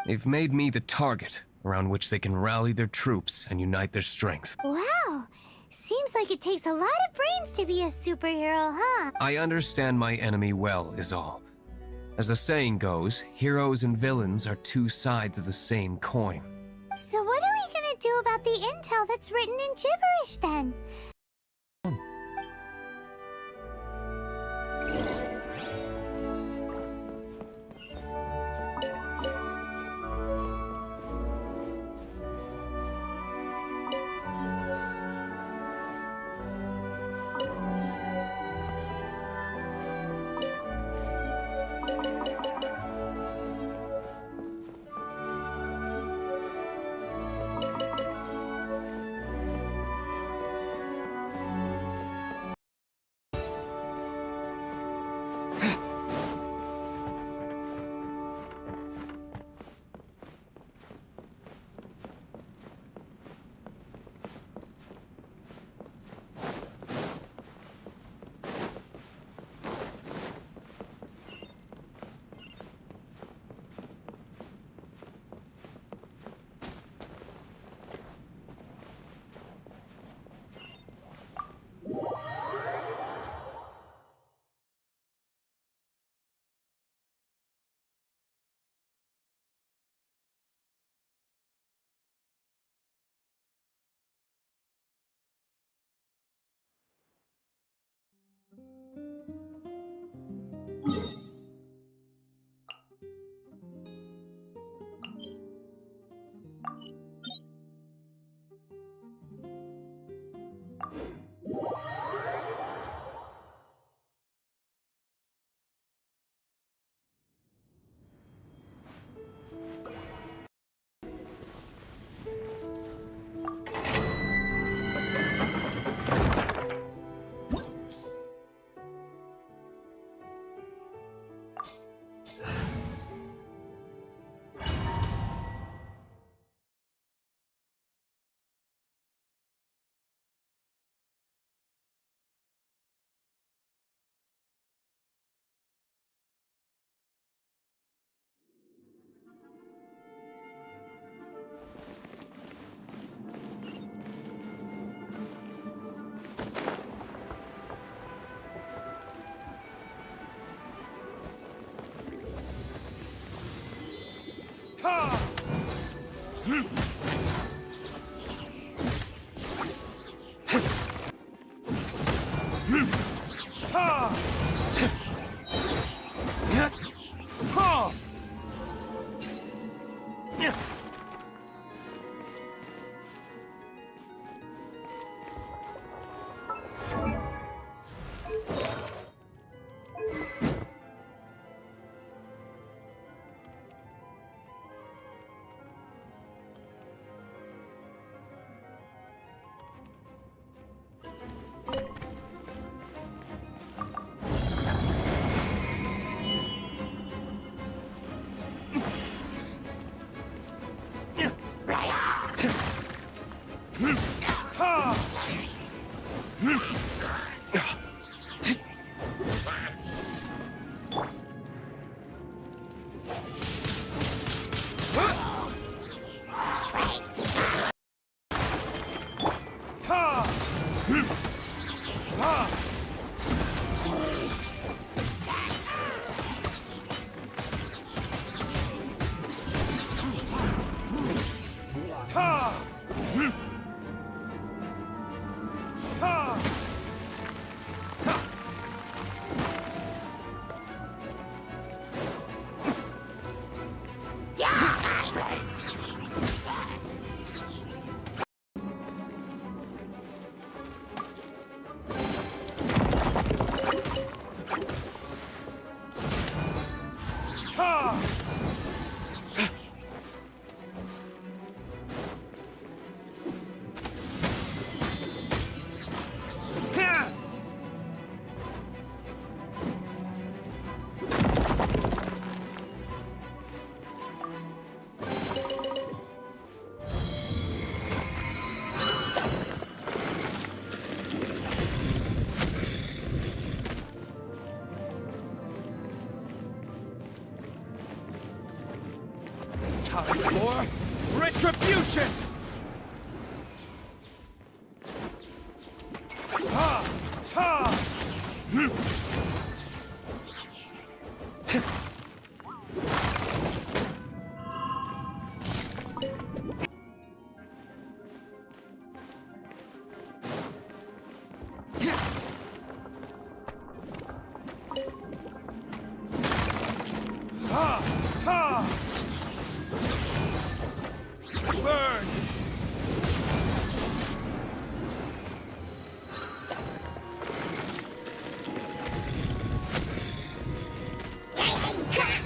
they've made me the target around which they can rally their troops and unite their strength. Wow, seems like it takes a lot of brains to be a superhero, huh? I understand my enemy well, is all. As the saying goes, heroes and villains are two sides of the same coin. So what are we gonna do about the intel that's written in gibberish, then? Time for retribution! Ha! Ha! Ha! Ha! Burn!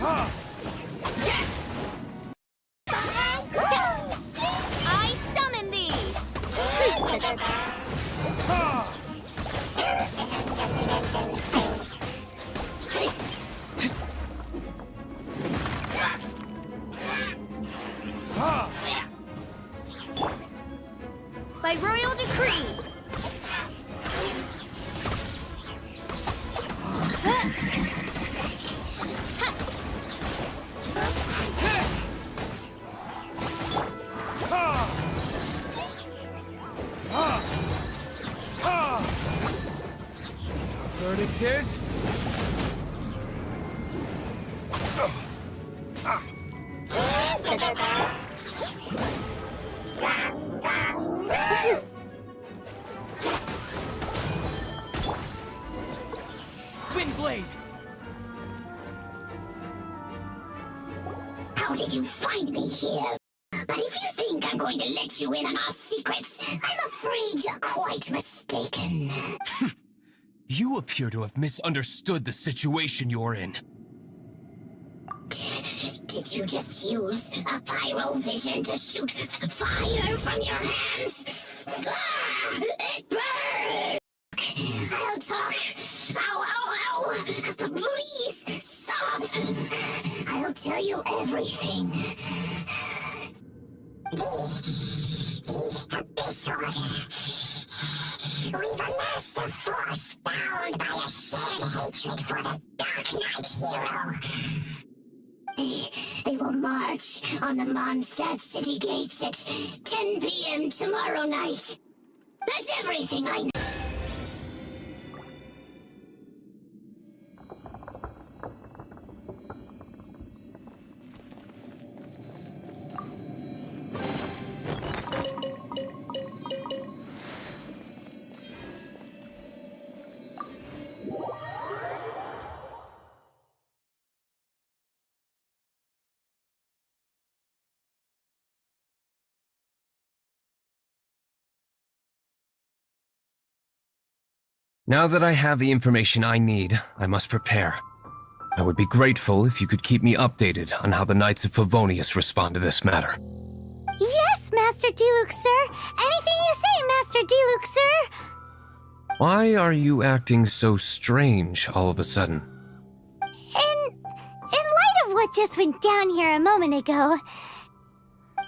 Ha! I summon thee! Ha! Ha! By royal decree! Ha! Ha! Ha! Verdict is... Windblade! How did you find me here? But if you think I'm going to let you in on our secrets, I'm afraid you're quite mistaken. You appear to have misunderstood the situation you're in. Did you just use a pyrovision to shoot fire from your hands? Ah, it burns! I'll talk. Ow, ow, ow! Please, stop! I'll tell you everything. The Abyss Order. We've amassed a force bound by a shared hatred for the Dark Knight hero. They will march on the Mondstadt city gates at 10 p.m. tomorrow night. That's everything I know. Now that I have the information I need, I must prepare. I would be grateful if you could keep me updated on how the Knights of Favonius respond to this matter. Yes, Master Diluc, sir. Anything you say, Master Diluc, sir. Why are you acting so strange all of a sudden? In light of what just went down here a moment ago,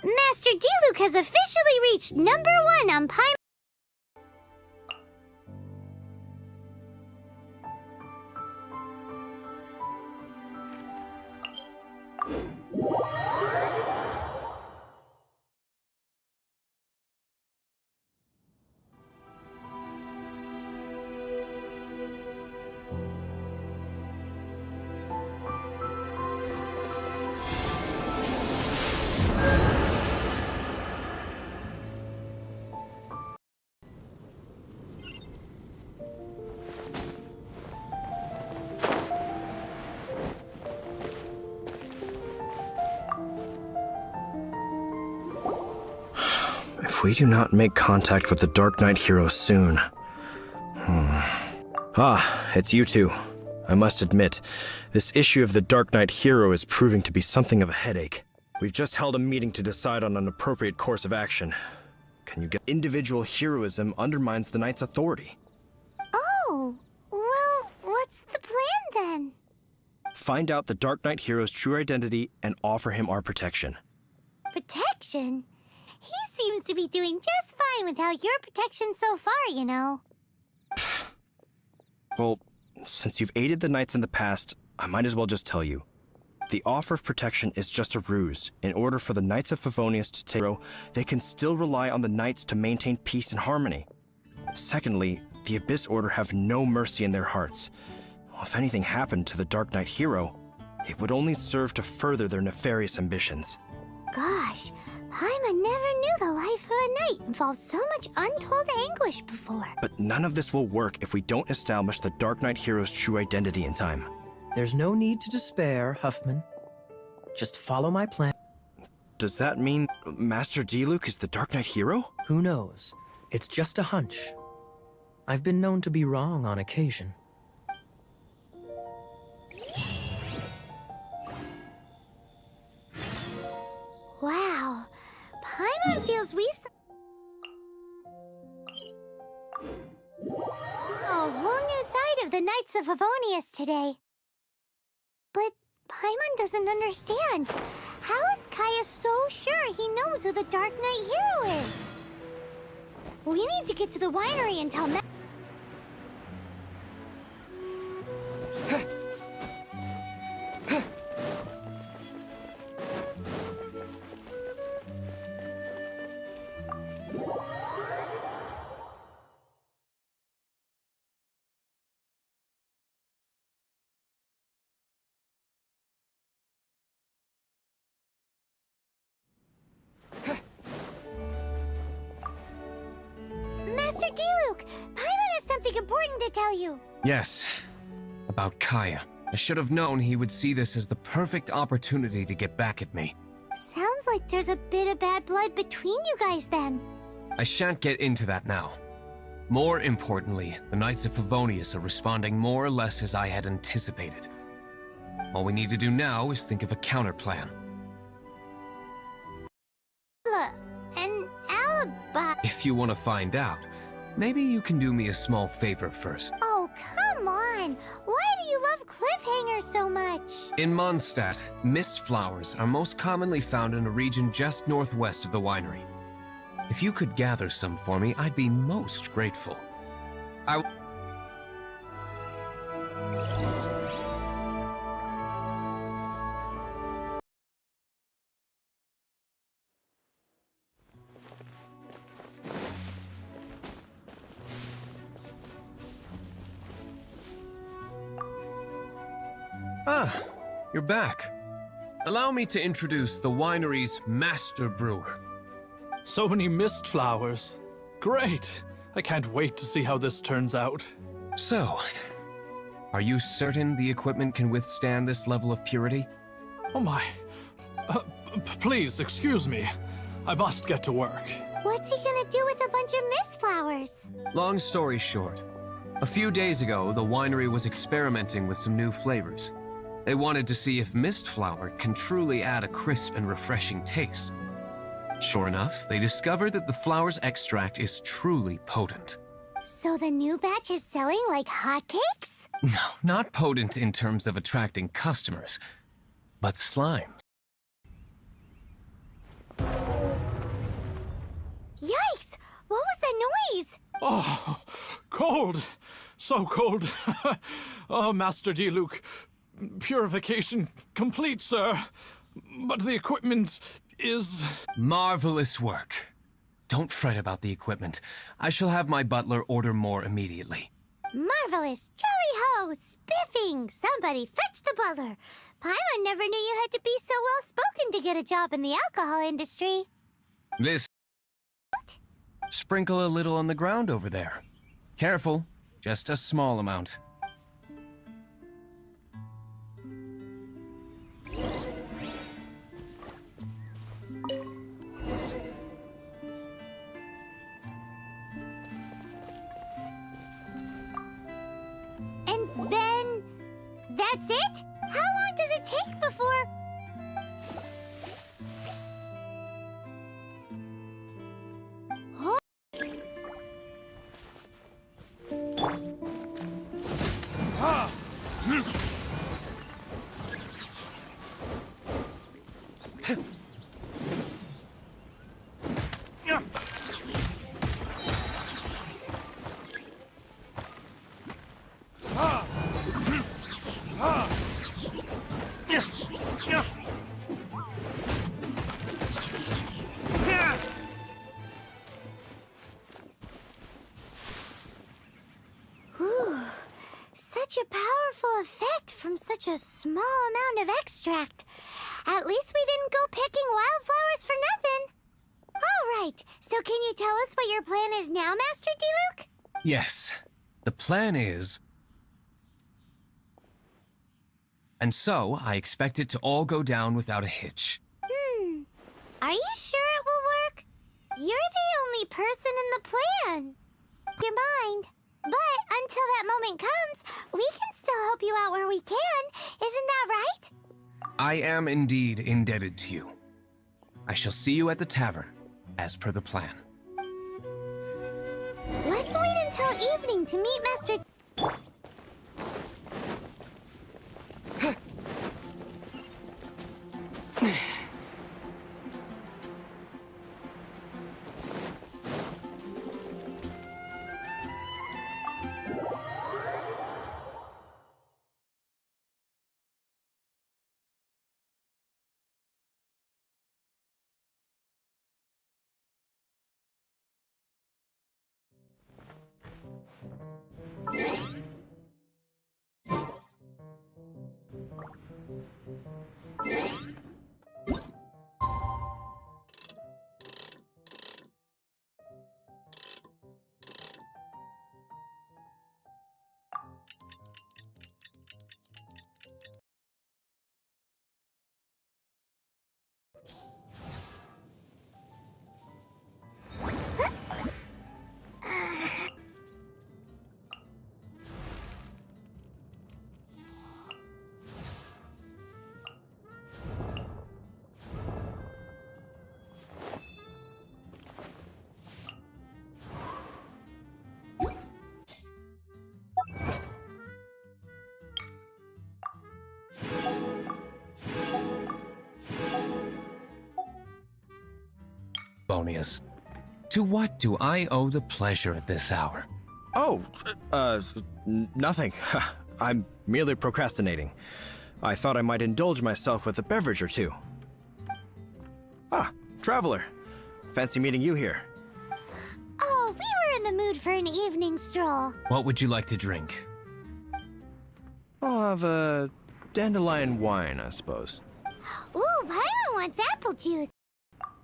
Master Diluc has officially reached #1 on Paimon. If we do not make contact with the Dark Knight hero soon... Ah, it's you two. I must admit, this issue of the Dark Knight hero is proving to be something of a headache. We've just held a meeting to decide on an appropriate course of action. Can you get... Individual heroism undermines the Knight's authority. Oh, well, what's the plan then? Find out the Dark Knight hero's true identity and offer him our protection. Protection? He seems to be doing just fine without your protection so far, you know. Well, since you've aided the Knights in the past, I might as well just tell you. The offer of protection is just a ruse. In order for the Knights of Favonius to take hero, they can still rely on the Knights to maintain peace and harmony. Secondly, the Abyss Order have no mercy in their hearts. If anything happened to the Dark Knight hero, it would only serve to further their nefarious ambitions. Gosh, Paimon never knew the life of a knight involved so much untold anguish before. But none of this will work if we don't establish the Dark Knight hero's true identity in time. There's no need to despair, Huffman. Just follow my plan. Does that mean Master Diluc is the Dark Knight hero? Who knows? It's just a hunch. I've been known to be wrong on occasion. Wow, Paimon feels a whole new side of the Knights of Favonius today. But Paimon doesn't understand. How is Kaya so sure he knows who the Dark Knight hero is? We need to get to the winery and tell Master Diluc! Paimon has something important to tell you. Yes, about Kaya. I should have known he would see this as the perfect opportunity to get back at me. Sounds like there's a bit of bad blood between you guys then. I shan't get into that now. More importantly, the Knights of Favonius are responding more or less as I had anticipated. All we need to do now is think of a counterplan. An alibi. If you want to find out, maybe you can do me a small favor first. Oh, come on! Why do you love cliffhangers so much? In Mondstadt, mist flowers are most commonly found in a region just northwest of the winery. If you could gather some for me, I'd be most grateful. Ah, you're back. Allow me to introduce the winery's master brewer. So many mist flowers. Great! I can't wait to see how this turns out. So, are you certain the equipment can withstand this level of purity? Oh my. Please, excuse me. I must get to work. What's he gonna do with a bunch of mist flowers? Long story short, A few days ago, the winery was experimenting with some new flavors. They wanted to see if mist flower can truly add a crisp and refreshing taste. Sure enough, they discovered that the flower's extract is truly potent. So the new batch is selling like hotcakes? No, not potent in terms of attracting customers, but slime. Yikes! What was that noise? Oh, cold! So cold. Oh, Master D. Purification complete, sir. But the equipment is... Marvelous work. Don't fret about the equipment. I shall have my butler order more immediately. Marvelous! Jolly ho! Spiffing! Somebody fetch the butler! Paimon never knew you had to be so well-spoken to get a job in the alcohol industry. This... Sprinkle a little on the ground over there. Careful, just a small amount. And then... that's it? How long does it take before... Oh. Whew. Such a powerful effect from such a small amount of extract. At least we didn't go picking wildflowers for nothing. All right, so can you tell us what your plan is now, Master D. Yes, the plan is... And so, I expect it to all go down without a hitch. Are you sure it will work? You're the only person in the plan. Your mind. But until that moment comes, we can still help you out where we can. Isn't that right? I am indeed indebted to you. I shall see you at the tavern, as per the plan. Let's wait until evening to meet Master... Bonius, to what do I owe the pleasure at this hour? Oh, nothing. I'm merely procrastinating. I thought I might indulge myself with a beverage or two. Ah, Traveler. Fancy meeting you here. Oh, we were in the mood for an evening stroll. What would you like to drink? I'll have a dandelion wine, I suppose. Ooh, Paimon wants apple juice.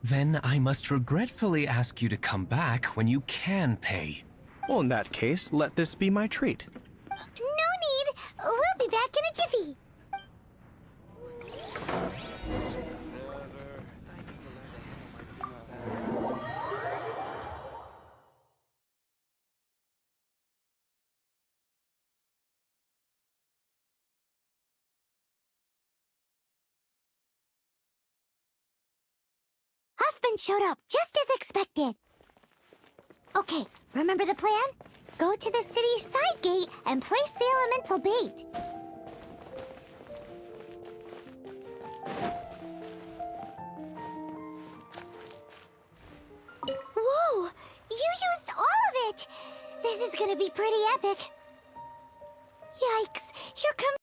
Then I must regretfully ask you to come back when you can pay. Well, in that case, let this be my treat. No need. We'll be back in a jiffy. Hoffman showed up, just as expected. Okay, remember the plan? Go to the city's side gate and place the elemental bait. Whoa! You used all of it! This is gonna be pretty epic. Yikes! Here comes...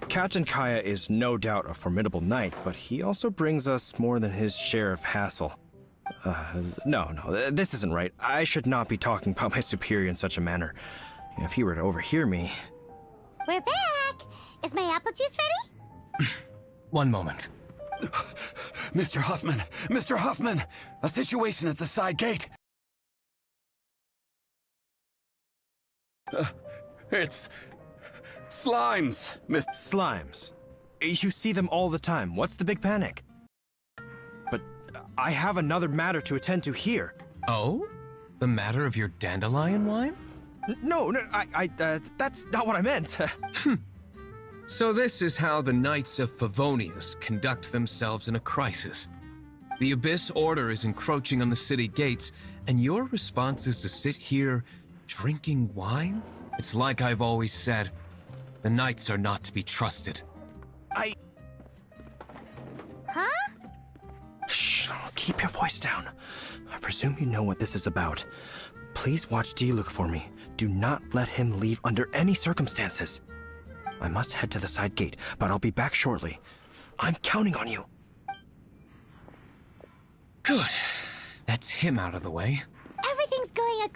Captain Kaya is no doubt a formidable knight, but he also brings us more than his share of hassle. No, this isn't right. I should not be talking about my superior in such a manner. If he were to overhear me... We're back! Is my apple juice ready? One moment. Mr. Hoffman! Mr. Hoffman! A situation at the side gate! It's... slimes, Miss... Slimes? You see them all the time. What's the big panic? But I have another matter to attend to here. Oh? The matter of your dandelion wine? No, that's not what I meant. So this is how the Knights of Favonius conduct themselves in a crisis. The Abyss Order is encroaching on the city gates, and your response is to sit here drinking wine? It's like I've always said, the Knights are not to be trusted. Huh? Shh, keep your voice down. I presume you know what this is about. Please watch Diluc for me. Do not let him leave under any circumstances. I must head to the side gate, but I'll be back shortly. I'm counting on you. Good. That's him out of the way. Everything's going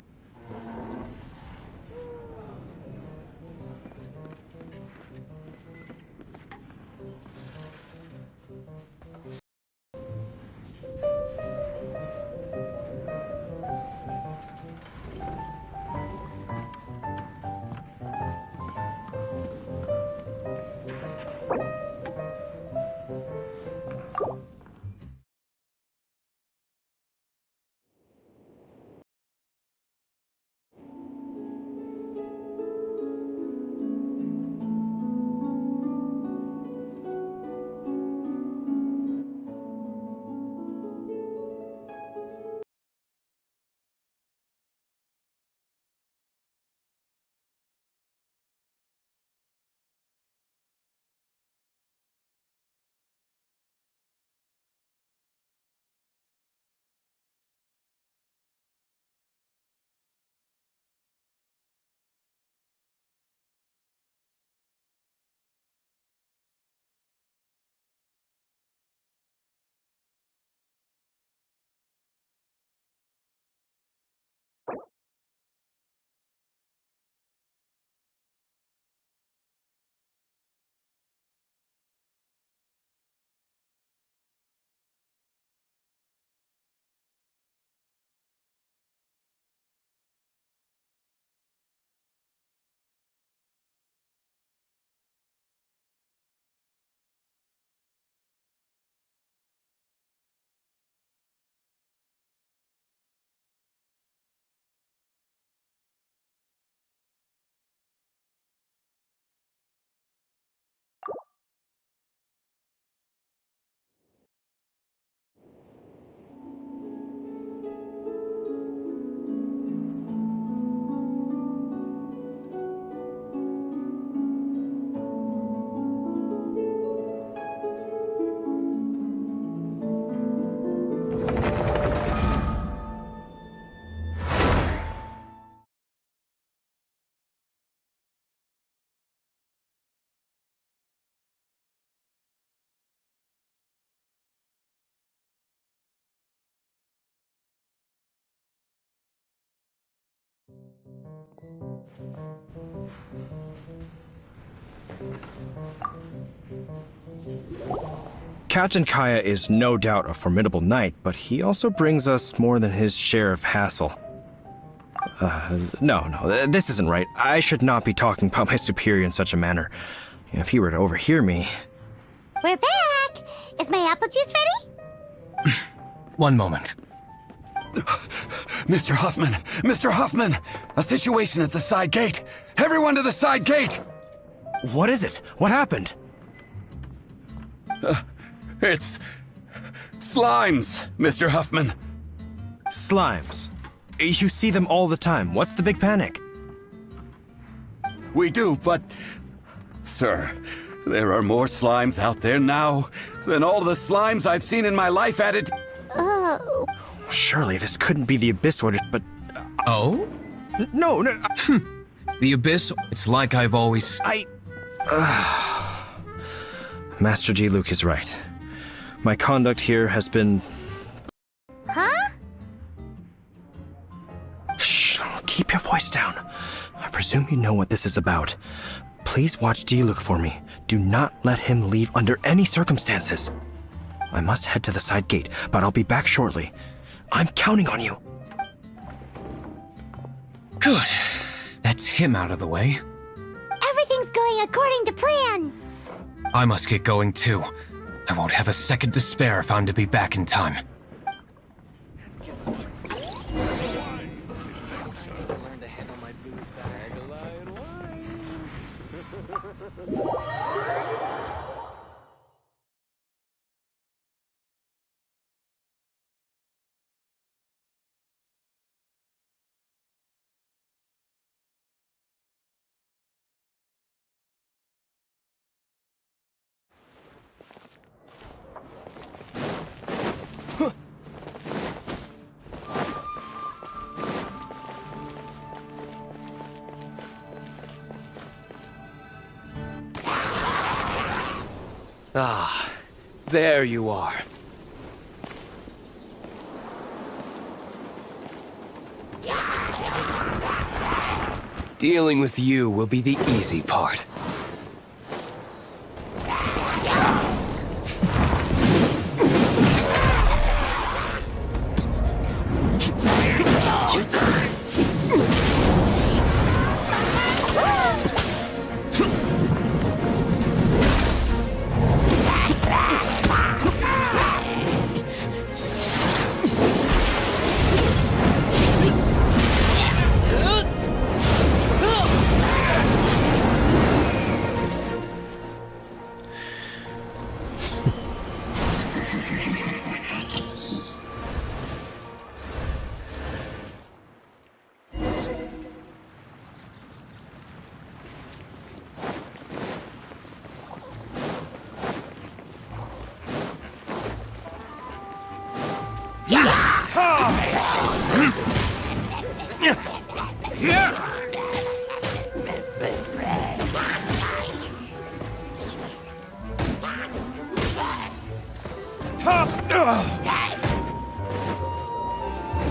Captain Kaya is no doubt a formidable knight, but he also brings us more than his share of hassle. No, this isn't right. I should not be talking about my superior in such a manner. If he were to overhear me... We're back! Is my apple juice ready? One moment. Mr. Huffman! Mr. Huffman! A situation at the side gate! Everyone to the side gate! What is it? What happened? It's... slimes, Mr. Huffman. Slimes. You see them all the time. What's the big panic? We do, but... Sir, there are more slimes out there now than all the slimes I've seen in my life added... Oh. Surely this couldn't be the Abyss Order, but... Oh? No. The Abyss, it's like I've always... Master G. Luke is right. My conduct here has been... Huh? Shh, keep your voice down. I presume you know what this is about. Please watch D. Luke for me. Do not let him leave under any circumstances. I must head to the side gate, but I'll be back shortly. I'm counting on you. Good. That's him out of the way. Everything's going according to plan. I must get going too. I won't have a second to spare if I'm to be back in time. Ah, there you are. Dealing with you will be the easy part.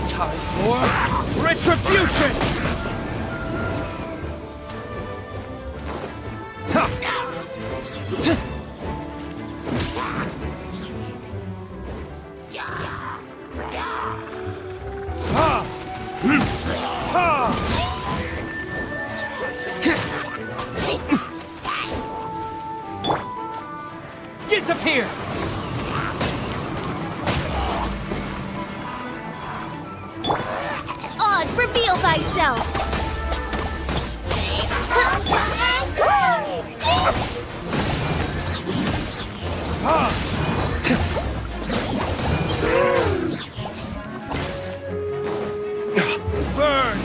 Time for retribution! Disappear! Oz, reveal thyself! Burn!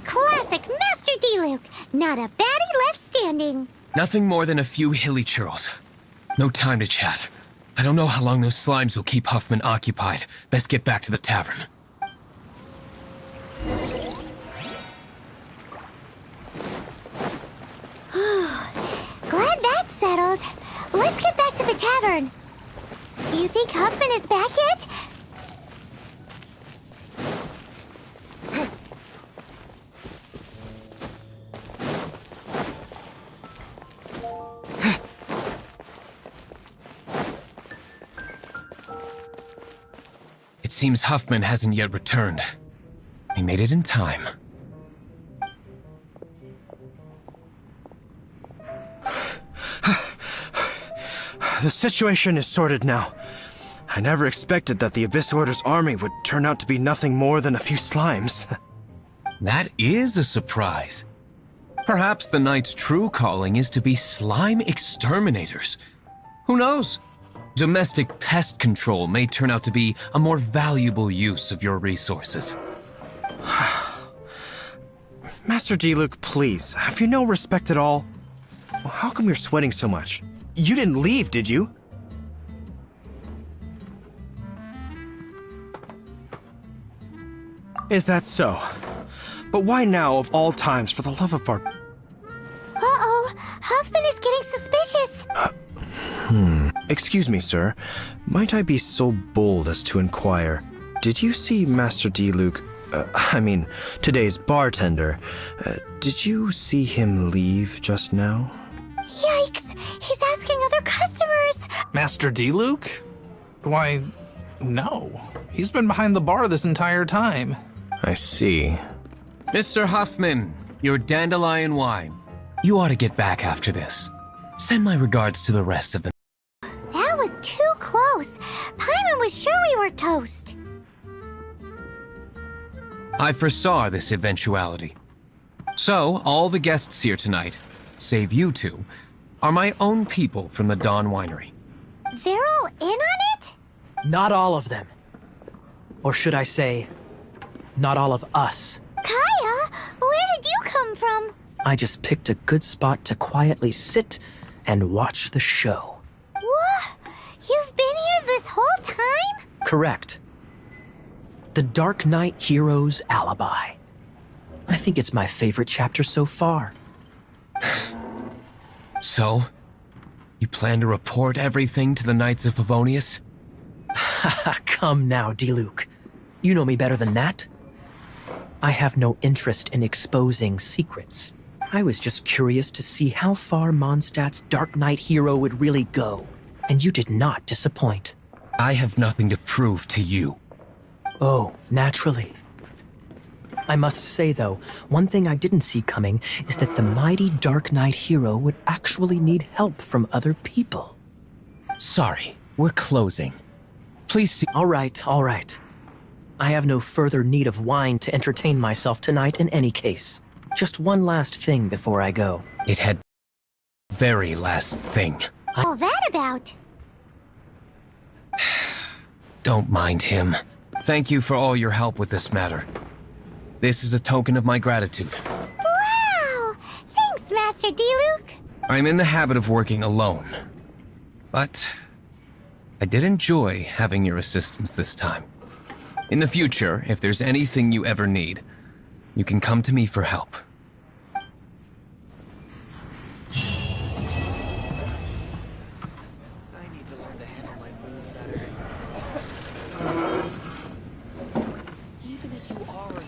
Classic Master D. Luke. Not a baddie left standing. Nothing more than a few hilly churls. No time to chat. I don't know how long those slimes will keep Huffman occupied. Best get back to the tavern. Glad that's settled. Let's get back to the tavern. You think Huffman is back yet? It seems Huffman hasn't yet returned. He made it in time. The situation is sorted now. I never expected that the Abyss Order's army would turn out to be nothing more than a few slimes. That is a surprise. Perhaps the Knight's true calling is to be slime exterminators. Who knows? Domestic pest control may turn out to be a more valuable use of your resources. Master Diluc, please, have you no respect at all? How come you're sweating so much? You didn't leave, did you? Is that so? But why now, of all times, for the love of Bart? Uh-oh, Huffman is getting suspicious. Excuse me, sir. Might I be so bold as to inquire, did you see Master Diluc, today's bartender, did you see him leave just now? Yikes, he's asking other customers. Master Diluc? Why, no. He's been behind the bar this entire time. I see. Mr. Huffman, your dandelion wine. You ought to get back after this. Send my regards to the rest of the... That was too close. Paimon was sure we were toast. I foresaw this eventuality. So, all the guests here tonight, save you two, are my own people from the Dawn Winery. They're all in on it? Not all of them. Or should I say, not all of us. Kaya, where did you come from? I just picked a good spot to quietly sit and watch the show. What? You've been here this whole time? Correct. The Dark Knight Hero's Alibi. I think it's my favorite chapter so far. So, you plan to report everything to the Knights of Favonius? Come now, Diluc. You know me better than that. I have no interest in exposing secrets. I was just curious to see how far Mondstadt's Dark Knight hero would really go, and you did not disappoint. I have nothing to prove to you. Oh, naturally. I must say, though, one thing I didn't see coming is that the mighty Dark Knight hero would actually need help from other people. Sorry, we're closing. Please see... All right. I have no further need of wine to entertain myself tonight in any case. Just one last thing before I go. It had... very last thing. All that about? Don't mind him. Thank you for all your help with this matter. This is a token of my gratitude. Wow! Thanks, Master Diluc. I'm in the habit of working alone. But I did enjoy having your assistance this time. In the future, if there's anything you ever need, you can come to me for help. I need to learn to handle my booze better. Even if you are a